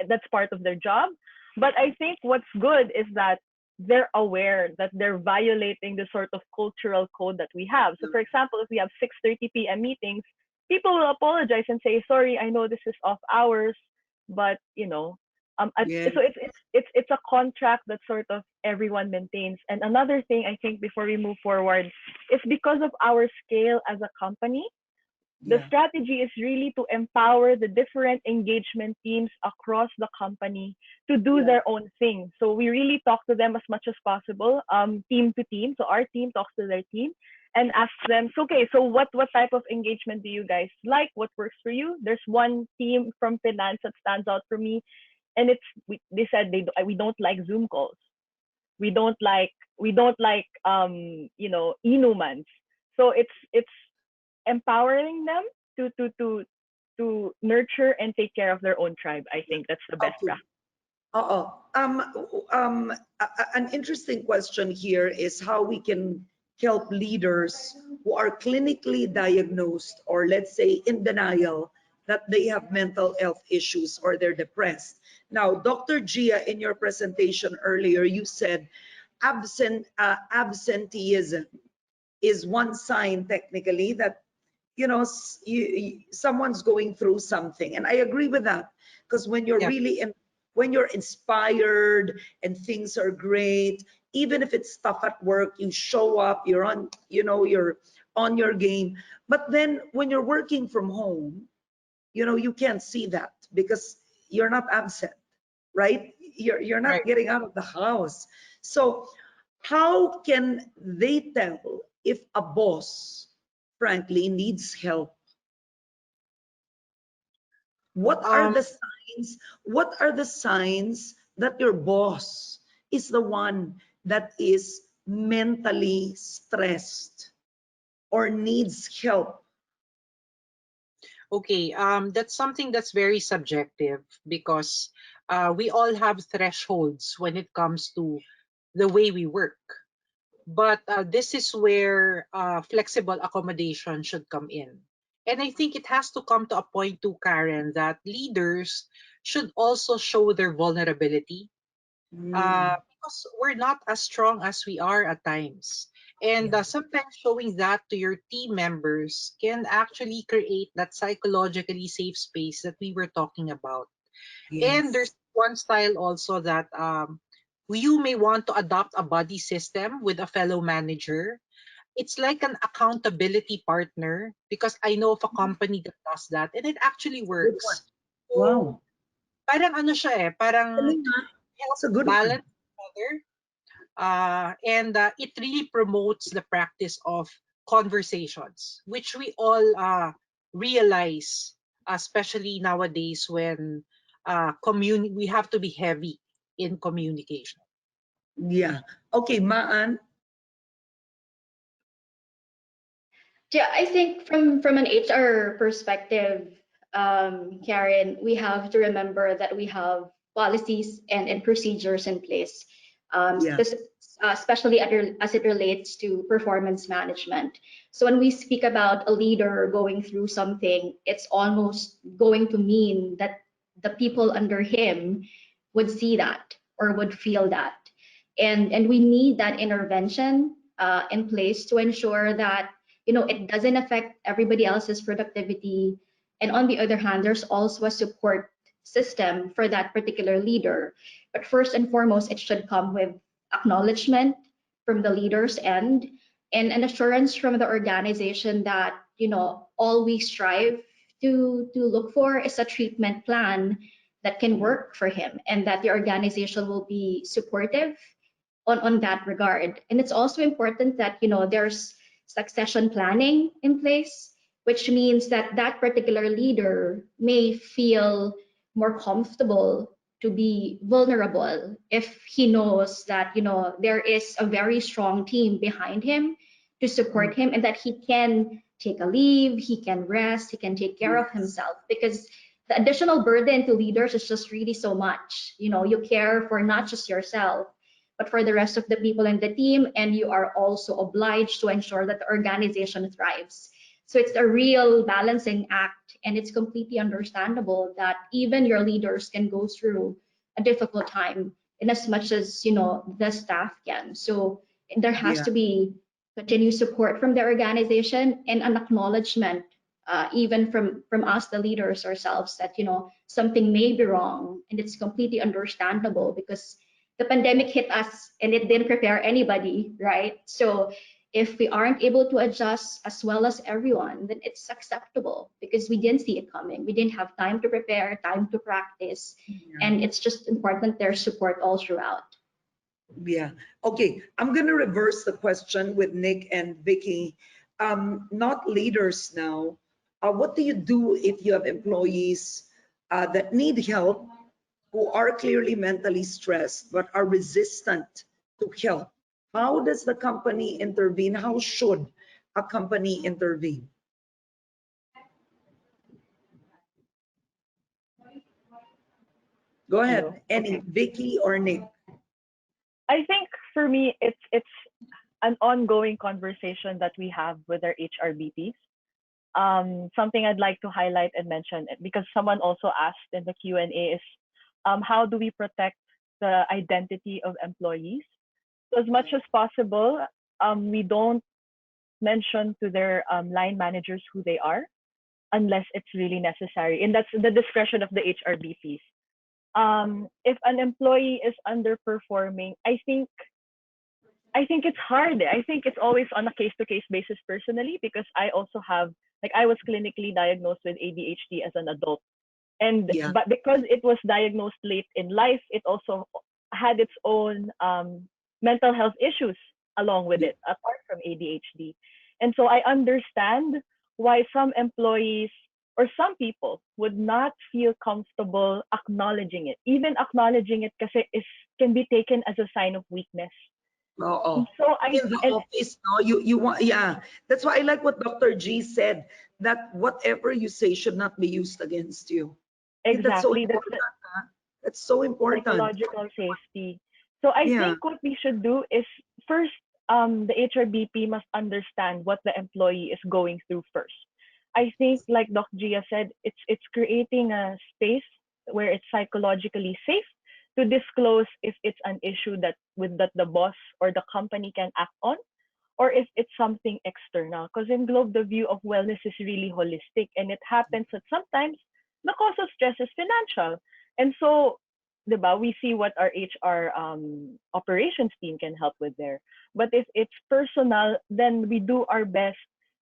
That's part of their job. But I think what's good is that they're aware that they're violating the sort of cultural code that we have. So for example, if we have 6:30 p.m. meetings, people will apologize and say, sorry, I know this is off hours, but you know, Yes. so it's a contract that sort of everyone maintains. And another thing I think before we move forward is because of our scale as a company, the Yeah. strategy is really to empower the different engagement teams across the company to do their own thing. So we really talk to them as much as possible, team to team. So our team talks to their team and asks them, so, okay, so what type of engagement do you guys like? What works for you? There's one team from finance that stands out for me, and they said we don't like Zoom calls. We don't like inhumans. So it's empowering them to nurture and take care of their own tribe. I think that's the best practice. An interesting question here is how we can help leaders who are clinically diagnosed, or let's say in denial, that they have mental health issues or they're depressed. Now, Dr. Gia, in your presentation earlier, you said absenteeism is one sign technically that someone's going through something, and I agree with that, because when you're really when you're inspired and things are great, even if it's tough at work, you show up, you're on you're on your game. But then when you're working from home, you can't see that because you're not absent, right? You're not getting out of the house. So how can they tell if a boss frankly needs help? What are the signs? What are the signs that your boss is the one that is mentally stressed or needs help? Okay, that's something that's very subjective because we all have thresholds when it comes to the way we work. But this is where flexible accommodation should come in. And I think it has to come to a point too, Karen, that leaders should also show their vulnerability because we're not as strong as we are at times. And sometimes showing that to your team members can actually create that psychologically safe space that we were talking about. And there's one style also that you may want to adopt a buddy system with a fellow manager. It's like an accountability partner because I know of a company that does that and it actually works. So, Wow. parang ano siya parang It's a good balance one. each other. And it really promotes the practice of conversations, which we all realize, especially nowadays when we have to be heavy in communication. Yeah. Okay, Maan. Yeah, I think from an HR perspective, Karen, we have to remember that we have policies and procedures in place, especially as it relates to performance management. So when we speak about a leader going through something, it's almost going to mean that the people under him would see that or would feel that, and we need that intervention in place to ensure that it doesn't affect everybody else's productivity. And on the other hand, there's also a support system for that particular leader. But first and foremost, it should come with acknowledgement from the leader's end and an assurance from the organization that all we strive to look for is a treatment plan that can work for him, and that the organization will be supportive on that regard. And it's also important that there's succession planning in place, which means that that particular leader may feel more comfortable to be vulnerable if he knows that there is a very strong team behind him to support him, and that he can take a leave, he can rest, he can take care of himself, because the additional burden to leaders is just really so much. You know, you care for not just yourself, but for the rest of the people in the team, and you are also obliged to ensure that the organization thrives. So it's a real balancing act, and it's completely understandable that even your leaders can go through a difficult time in as much as, you know, the staff can. So there has to be continued support from the organization and an acknowledgement, even from us, the leaders ourselves, that, you know, something may be wrong, and it's completely understandable because the pandemic hit us and it didn't prepare anybody, right? So if we aren't able to adjust as well as everyone, then it's acceptable because we didn't see it coming. We didn't have time to prepare, time to practice, and it's just important there's support all throughout. Yeah. Okay. I'm going to reverse the question with Nick and Vicky. Not leaders now. What do you do if you have employees that need help, who are clearly mentally stressed but are resistant to help? How does the company intervene? How should a company intervene? Go ahead, any Vicky or Nick. I think for me, it's an ongoing conversation that we have with our HRBPs. Something I'd like to highlight and mention, because someone also asked in the Q&A, is how do we protect the identity of employees? So as much as possible, we don't mention to their line managers who they are unless it's really necessary. And that's the discretion of the HRBPs. If an employee is underperforming, I think it's hard. I think it's always on a case-to-case basis personally, because I also have, like, I was clinically diagnosed with ADHD as an adult. And but because it was diagnosed late in life, it also had its own mental health issues along with it, apart from ADHD. And so I understand why some employees or some people would not feel comfortable acknowledging it. Even acknowledging it kasi can be taken as a sign of weakness. Oh, so in the office, no, you want, that's why I like what Dr. G said, that whatever you say should not be used against you. Exactly. That's so important. Psychological safety. So I think what we should do is first, the HRBP must understand what the employee is going through first. I think, like Doc Gia said, it's creating a space where it's psychologically safe to disclose if it's an issue that the boss or the company can act on, or if it's something external. Because in Globe, the view of wellness is really holistic, and it happens that sometimes the cause of stress is financial. And so, diba, we see what our HR operations team can help with there. But if it's personal, then we do our best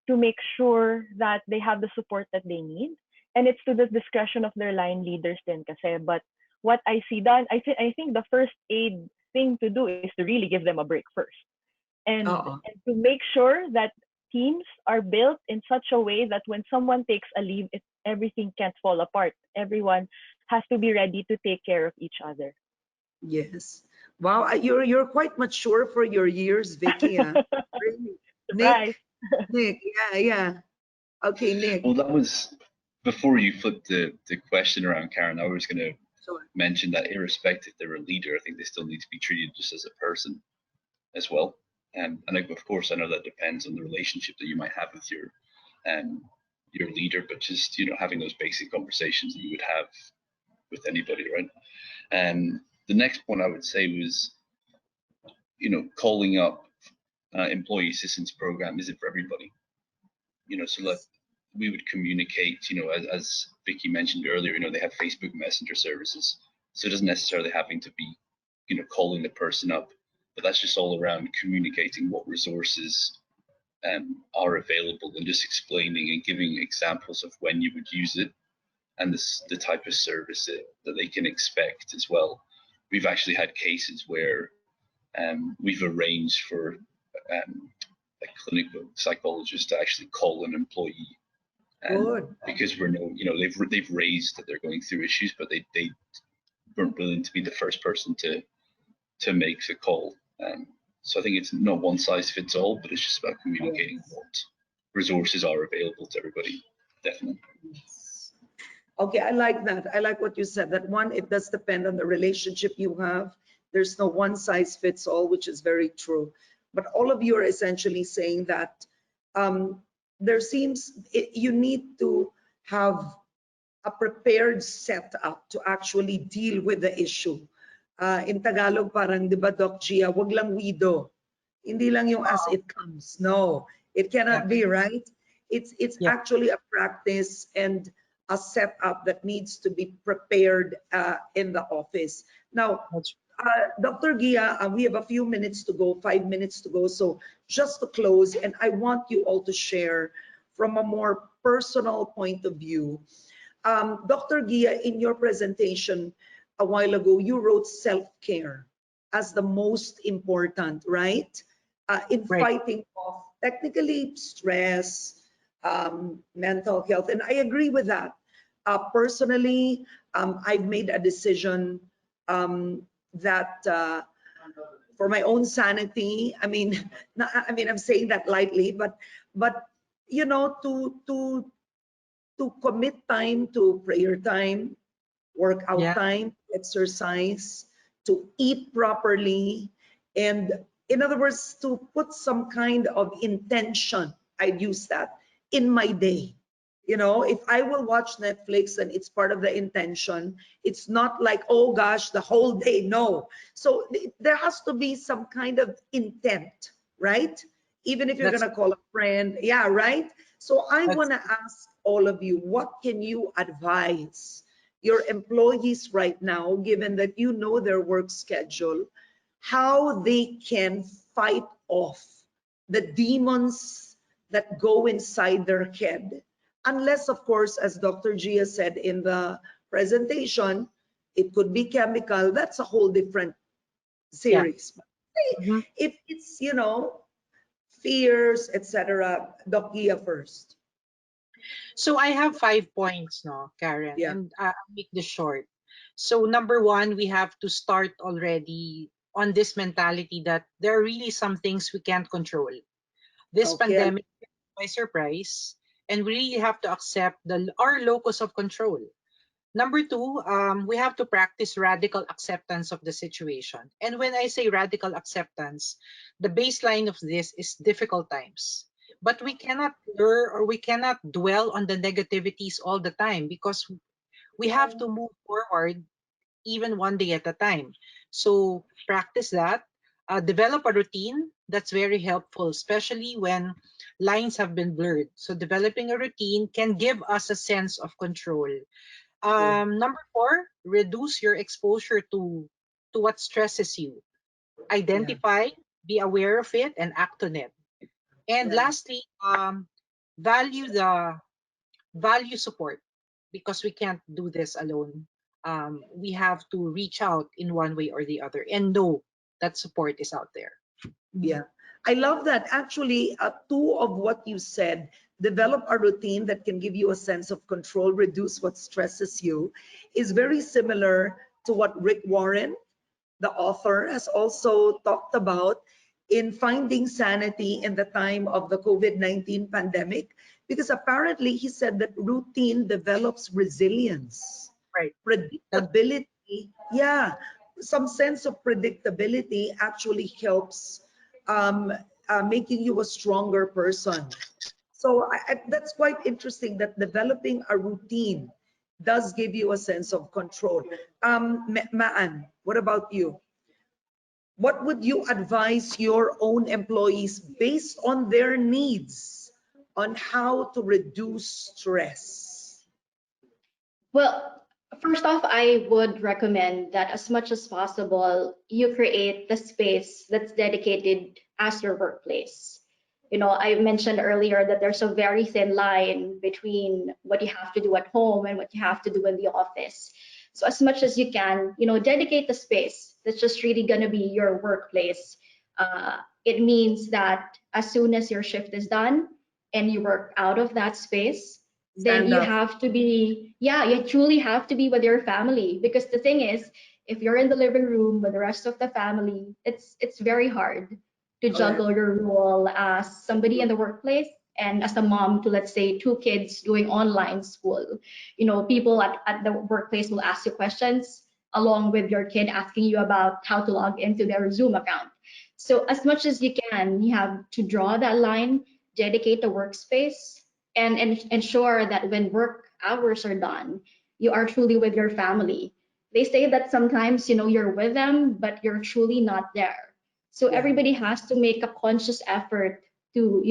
to make sure that they have the support that they need. And it's to the discretion of their line leaders then kasi. But what I see done, I think the first aid thing to do is to really give them a break first. And to make sure that teams are built in such a way that when someone takes a leave, everything can't fall apart. Everyone has to be ready to take care of each other. Yes. Wow, you're quite mature for your years, Vicky. Nick, Nick, yeah. Okay, Nick. Well, that was before you flipped the question around, Karen. I was going to mention that irrespective they're a leader, I think they still need to be treated just as a person as well. And of course, I know that depends on the relationship that you might have with your leader, but just, you know, having those basic conversations that you would have with anybody, right? And the next point I would say was, you know, calling up employee assistance program isn't for everybody. You know, so that we would communicate, you know, as Vicky mentioned earlier, you know, they have Facebook Messenger services, so it doesn't necessarily having to be, you know, calling the person up, but that's just all around communicating what resources are available and just explaining and giving examples of when you would use it and the type of service that they can expect as well. We've actually had cases where we've arranged for a clinical psychologist to actually call an employee, because they've raised that they're going through issues, but they weren't willing to be the first person to make the call. So I think it's not one size fits all, but it's just about communicating what resources are available to everybody. Definitely. Okay, I like that. I like what you said. That one, it does depend on the relationship you have. There's no one size fits all, which is very true. But all of you are essentially saying that there seems you need to have a prepared setup to actually deal with the issue. In Tagalog, parang, di ba, Doc Gia, wag lang wido. Hindi lang yung as it comes. No, it cannot be, right? It's actually a practice and a setup that needs to be prepared in the office. Now, Dr. Gia, we have a few minutes to go, 5 minutes to go. So just to close, and I want you all to share from a more personal point of view. Dr. Gia, in your presentation a while ago, you wrote self-care as the most important, right? In fighting off technically stress, mental health. And I agree with that. Personally, I've made a decision that for my own sanity, I mean, I'm saying that lightly, but you know, to commit time to prayer time, workout time, exercise, to eat properly, and in other words, to put some kind of intention, I'd use that, in my day. You know, if I will watch Netflix and it's part of the intention, it's not like, oh gosh, the whole day, no. So there has to be some kind of intent, right? Even if you're gonna call a friend, yeah, right? So I wanna ask all of you, what can you advise your employees right now, given that you know their work schedule, how they can fight off the demons that go inside their head? Unless, of course, as Dr. Gia said in the presentation, it could be chemical. That's a whole different series. If it's, you know, fears, etc., Doc Gia first. So I have 5 points, no, Karen, and I'll make this short. So number one, we have to start already on this mentality that there are really some things we can't control. This pandemic took us by surprise, and we really have to accept our locus of control. Number two, we have to practice radical acceptance of the situation. And when I say radical acceptance, the baseline of this is difficult times. But we cannot blur or we cannot dwell on the negativities all the time, because we have to move forward even one day at a time. So practice that. Develop a routine. That's very helpful, especially when lines have been blurred. So developing a routine can give us a sense of control. Number four, reduce your exposure to what stresses you. Identify, be aware of it, and act on it. And lastly, value support, because we can't do this alone. We have to reach out in one way or the other and know that support is out there. Yeah, I love that. Actually, two of what you said, develop a routine that can give you a sense of control, reduce what stresses you, is very similar to what Rick Warren, the author, has also talked about in finding sanity in the time of the COVID-19 pandemic, because apparently he said that routine develops resilience, predictability. Yeah, some sense of predictability actually helps making you a stronger person. So that's quite interesting that developing a routine does give you a sense of control. Maan, what about you? What would you advise your own employees based on their needs on how to reduce stress? Well, first off, I would recommend that as much as possible, you create the space that's dedicated as your workplace. You know, I mentioned earlier that there's a very thin line between what you have to do at home and what you have to do in the office. So as much as you can, you know, dedicate the space that's just really going to be your workplace. It means that as soon as your shift is done and you work out of that space, then you have to be, you truly have to be with your family. Because the thing is, if you're in the living room with the rest of the family, it's very hard to juggle your role as somebody in the workplace And as a mom to, let's say, two kids doing online school, people at the workplace will ask you questions along with your kid asking you about how to log into their Zoom account. So as much as you can, you have to draw that line, dedicate the workspace, and ensure that when work hours are done, you are truly with your family. They say that sometimes, you're with them, but you're truly not there. So everybody has to make a conscious effort to,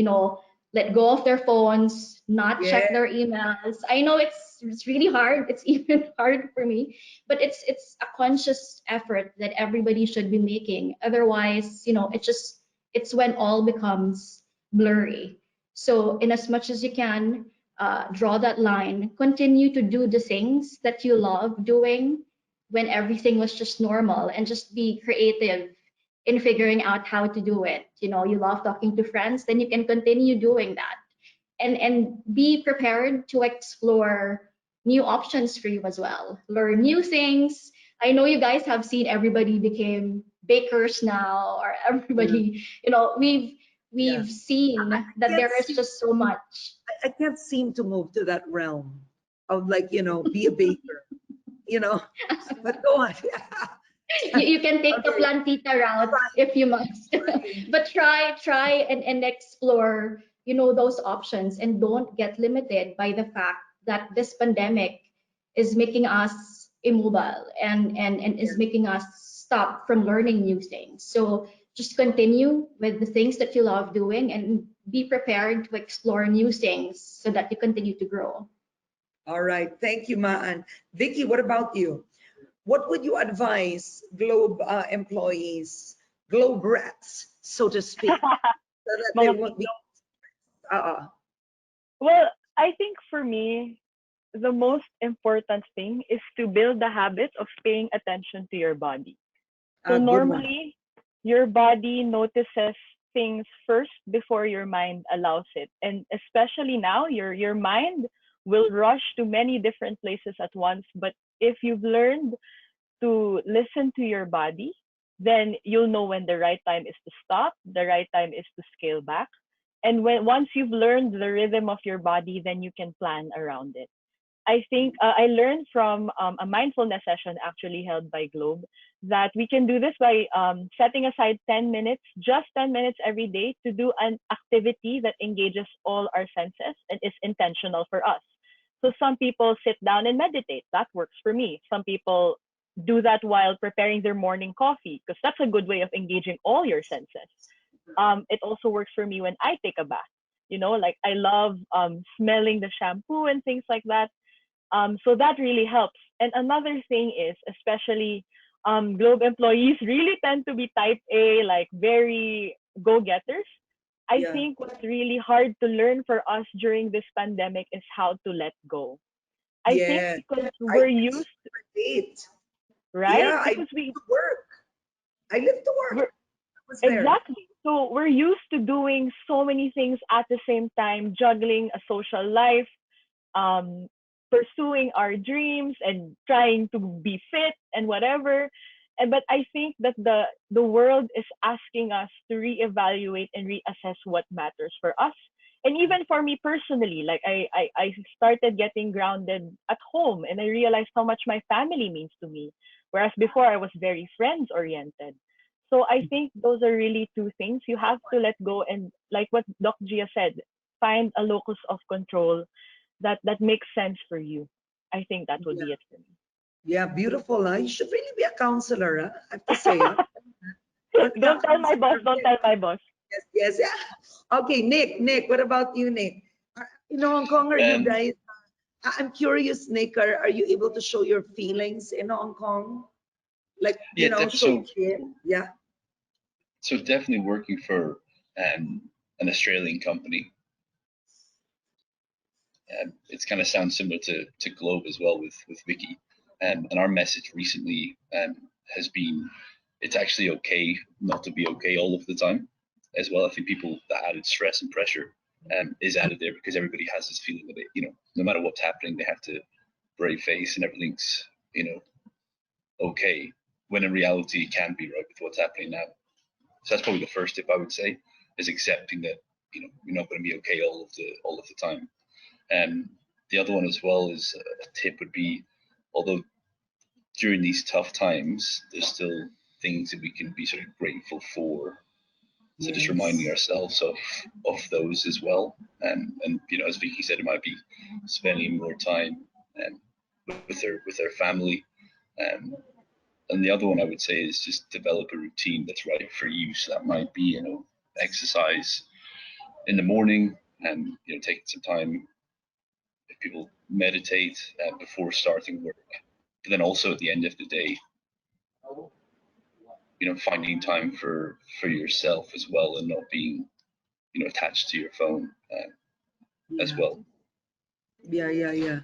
let go of their phones, not check their emails. I know it's really hard. It's even hard for me, but it's a conscious effort that everybody should be making. Otherwise, it's when all becomes blurry. So in as much as you can, draw that line, continue to do the things that you love doing when everything was just normal, and just be creative in figuring out how to do it. You love talking to friends, then you can continue doing that. And be prepared to explore new options for you as well. Learn new things. I know you guys have seen everybody became bakers now, or everybody, we've seen that there is just so much. I can't seem to move to that realm of like, be a baker, but go on. You can take the plantita route if you must, but try and explore, those options, and don't get limited by the fact that this pandemic is making us immobile and is making us stop from learning new things. So just continue with the things that you love doing, and be prepared to explore new things so that you continue to grow. All right. Thank you, Maan. Vicky, what about you? What would you advise Globe employees, Globe rats, so to speak, so that they won't be? Well, I think for me, the most important thing is to build the habit of paying attention to your body. So normally, your body notices things first before your mind allows it. And especially now, your mind will rush to many different places at once. But if you've learned to listen to your body, then you'll know when the right time is to stop, the right time is to scale back. And once you've learned the rhythm of your body, then you can plan around it. I think I learned from a mindfulness session actually held by Globe that we can do this by setting aside 10 minutes, just 10 minutes every day, to do an activity that engages all our senses and is intentional for us. So some people sit down and meditate. That works for me. Some people do that while preparing their morning coffee, because that's a good way of engaging all your senses. It also works for me when I take a bath. Like I love smelling the shampoo and things like that. So that really helps. And another thing is, especially Globe employees really tend to be type A, like very go-getters. I think what's really hard to learn for us during this pandemic is how to let go. I think because we're used to it, right? Yeah, because I live to work. I live to work. Exactly. So we're used to doing so many things at the same time, juggling a social life, pursuing our dreams, and trying to be fit and whatever. But I think that the world is asking us to reevaluate and reassess what matters for us. And even for me personally, like I started getting grounded at home, and I realized how much my family means to me. Whereas before I was very friends oriented. So I think those are really two things. You have to let go, and like what Doc Gia said, find a locus of control that makes sense for you. I think that would be it for me. Yeah, beautiful. Huh? You should really be a counselor, huh? I have to say. Don't tell my boss. Don't tell my boss. Yes. Okay, Nick, what about you, Nick? In Hong Kong, are you guys? I'm curious, Nick. Are you able to show your feelings in Hong Kong? Like, show yeah. So definitely working for an Australian company. It's kind of sounds similar to Globe as well with Vicky. And our message recently has been, it's actually okay not to be okay all of the time as well. I think the added stress and pressure is added there because everybody has this feeling that no matter what's happening, they have to brave face and everything's, okay, when in reality it can't be, right, with what's happening now. So that's probably the first tip I would say, is accepting that you're not going to be okay all of the time. The other one as well is a tip would be, although during these tough times, there's still things that we can be sort of grateful for. So just reminding ourselves of those as well. And as Vicky said, it might be spending more time with their family. And the other one I would say is just develop a routine that's right for you. So that might be, exercise in the morning, and taking some time. If people meditate before starting work, but then also at the end of the day, finding time for yourself as well, and not being attached to your phone as well. Yeah.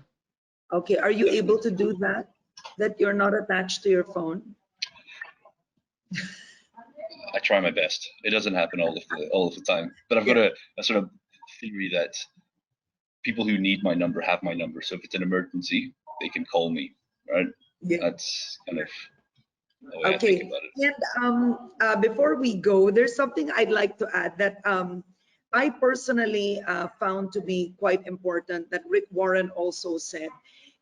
Okay, are you able to do that? That you're not attached to your phone? I try my best. It doesn't happen all of the time, but I've got a sort of theory that people who need my number have my number. So if it's an emergency, they can call me, right? Yeah. That's kind of the way I think about it. And before we go, there's something I'd like to add that I personally found to be quite important that Rick Warren also said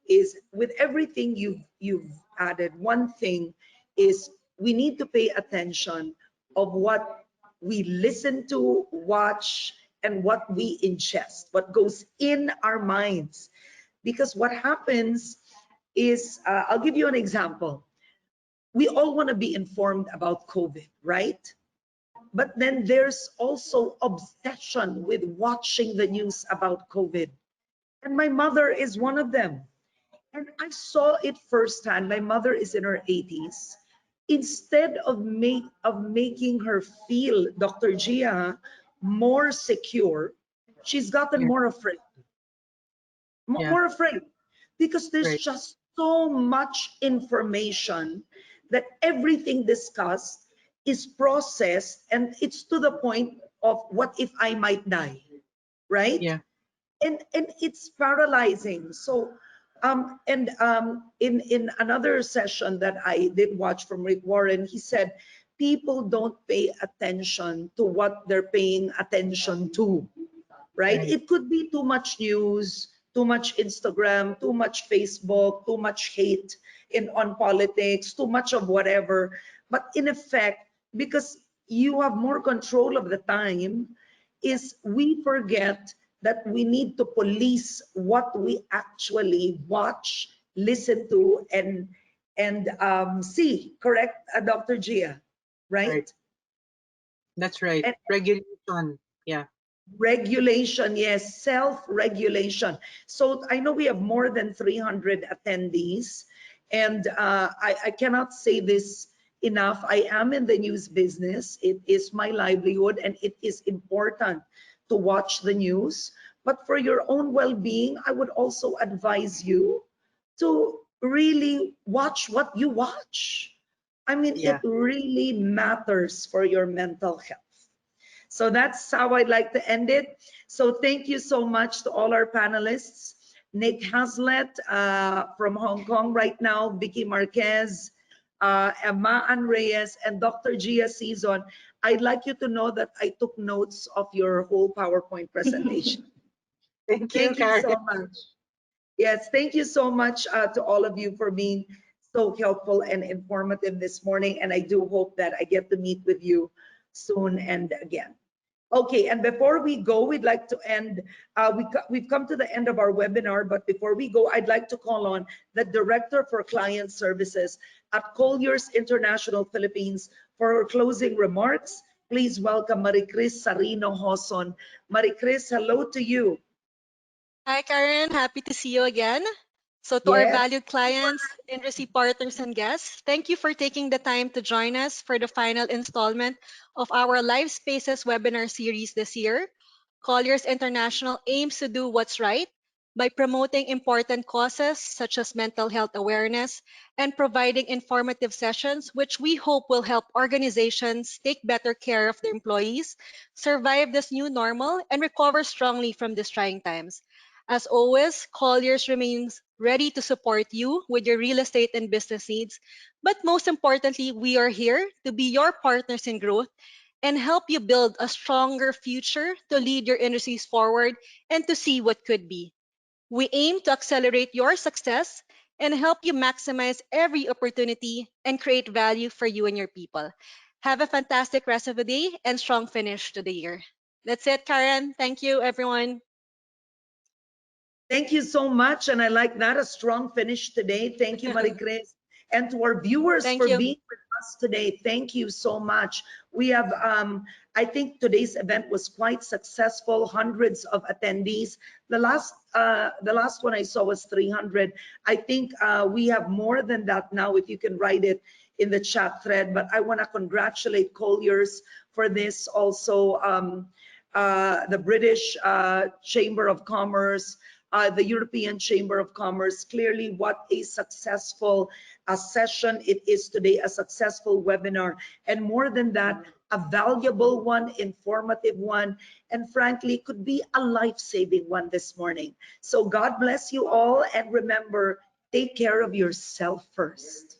is, with everything you've added, one thing is we need to pay attention of what we listen to, watch, and what we ingest, what goes in our minds. Because what happens is, I'll give you an example. We all want to be informed about COVID, right? But then there's also obsession with watching the news about COVID. And my mother is one of them. And I saw it firsthand. My mother is in her 80s. Instead of making her feel, Dr. Gia, more secure, she's gotten more afraid. More afraid. Because there's just so much information that everything discussed is processed, and it's to the point of what if I might die, right? Yeah. And it's paralyzing. So in another session that I did watch from Rick Warren, he said people don't pay attention to what they're paying attention to, right? It could be too much news, too much Instagram, too much Facebook, too much hate on politics, too much of whatever. But in effect, because you have more control of the time, is we forget that we need to police what we actually watch, listen to, and see. Correct, Dr. Gia, right? That's right. And regulation, yeah. Regulation, yes, self-regulation. So I know we have more than 300 attendees, and I cannot say this enough. I am in the news business. It is my livelihood, and it is important to watch the news. But for your own well-being, I would also advise you to really watch what you watch. I mean, it really matters for your mental health. So that's how I'd like to end it. So thank you so much to all our panelists. Nick Hazlett from Hong Kong right now, Vicky Marquez, Ann Reyes, and Dr. Gia Sison. I'd like you to know that I took notes of your whole PowerPoint presentation. Thank you so much. Yes, thank you so much to all of you for being so helpful and informative this morning. And I do hope that I get to meet with you soon and again. Okay, and before we go, we'd like to end, we've come to the end of our webinar, but before we go, I'd like to call on the Director for Client Services at Colliers International Philippines for her closing remarks. Please welcome Maricris Sarino Hoson. Maricris, hello to you. Hi, Karen. Happy to see you again. So to our valued clients, industry partners, and guests, thank you for taking the time to join us for the final installment of our Lifespaces webinar series this year. Colliers International aims to do what's right by promoting important causes such as mental health awareness and providing informative sessions, which we hope will help organizations take better care of their employees, survive this new normal, and recover strongly from these trying times. As always, Colliers remains ready to support you with your real estate and business needs. But most importantly, we are here to be your partners in growth and help you build a stronger future to lead your industries forward and to see what could be. We aim to accelerate your success and help you maximize every opportunity and create value for you and your people. Have a fantastic rest of the day and strong finish to the year. That's it, Karen. Thank you, everyone. Thank you so much. And I like that, a strong finish today. Thank you, Maricruz. And to our viewers Thank for you. being with us today, thank you so much. We have, I think today's event was quite successful, hundreds of attendees. The last one I saw was 300. I think we have more than that now, if you can write it in the chat thread. But I want to congratulate Colliers for this, also the British Chamber of Commerce, the European Chamber of Commerce. Clearly, what a successful session it is today, a successful webinar, and more than that, a valuable one, informative one, and frankly, could be a life-saving one this morning. So God bless you all, and remember, take care of yourself first.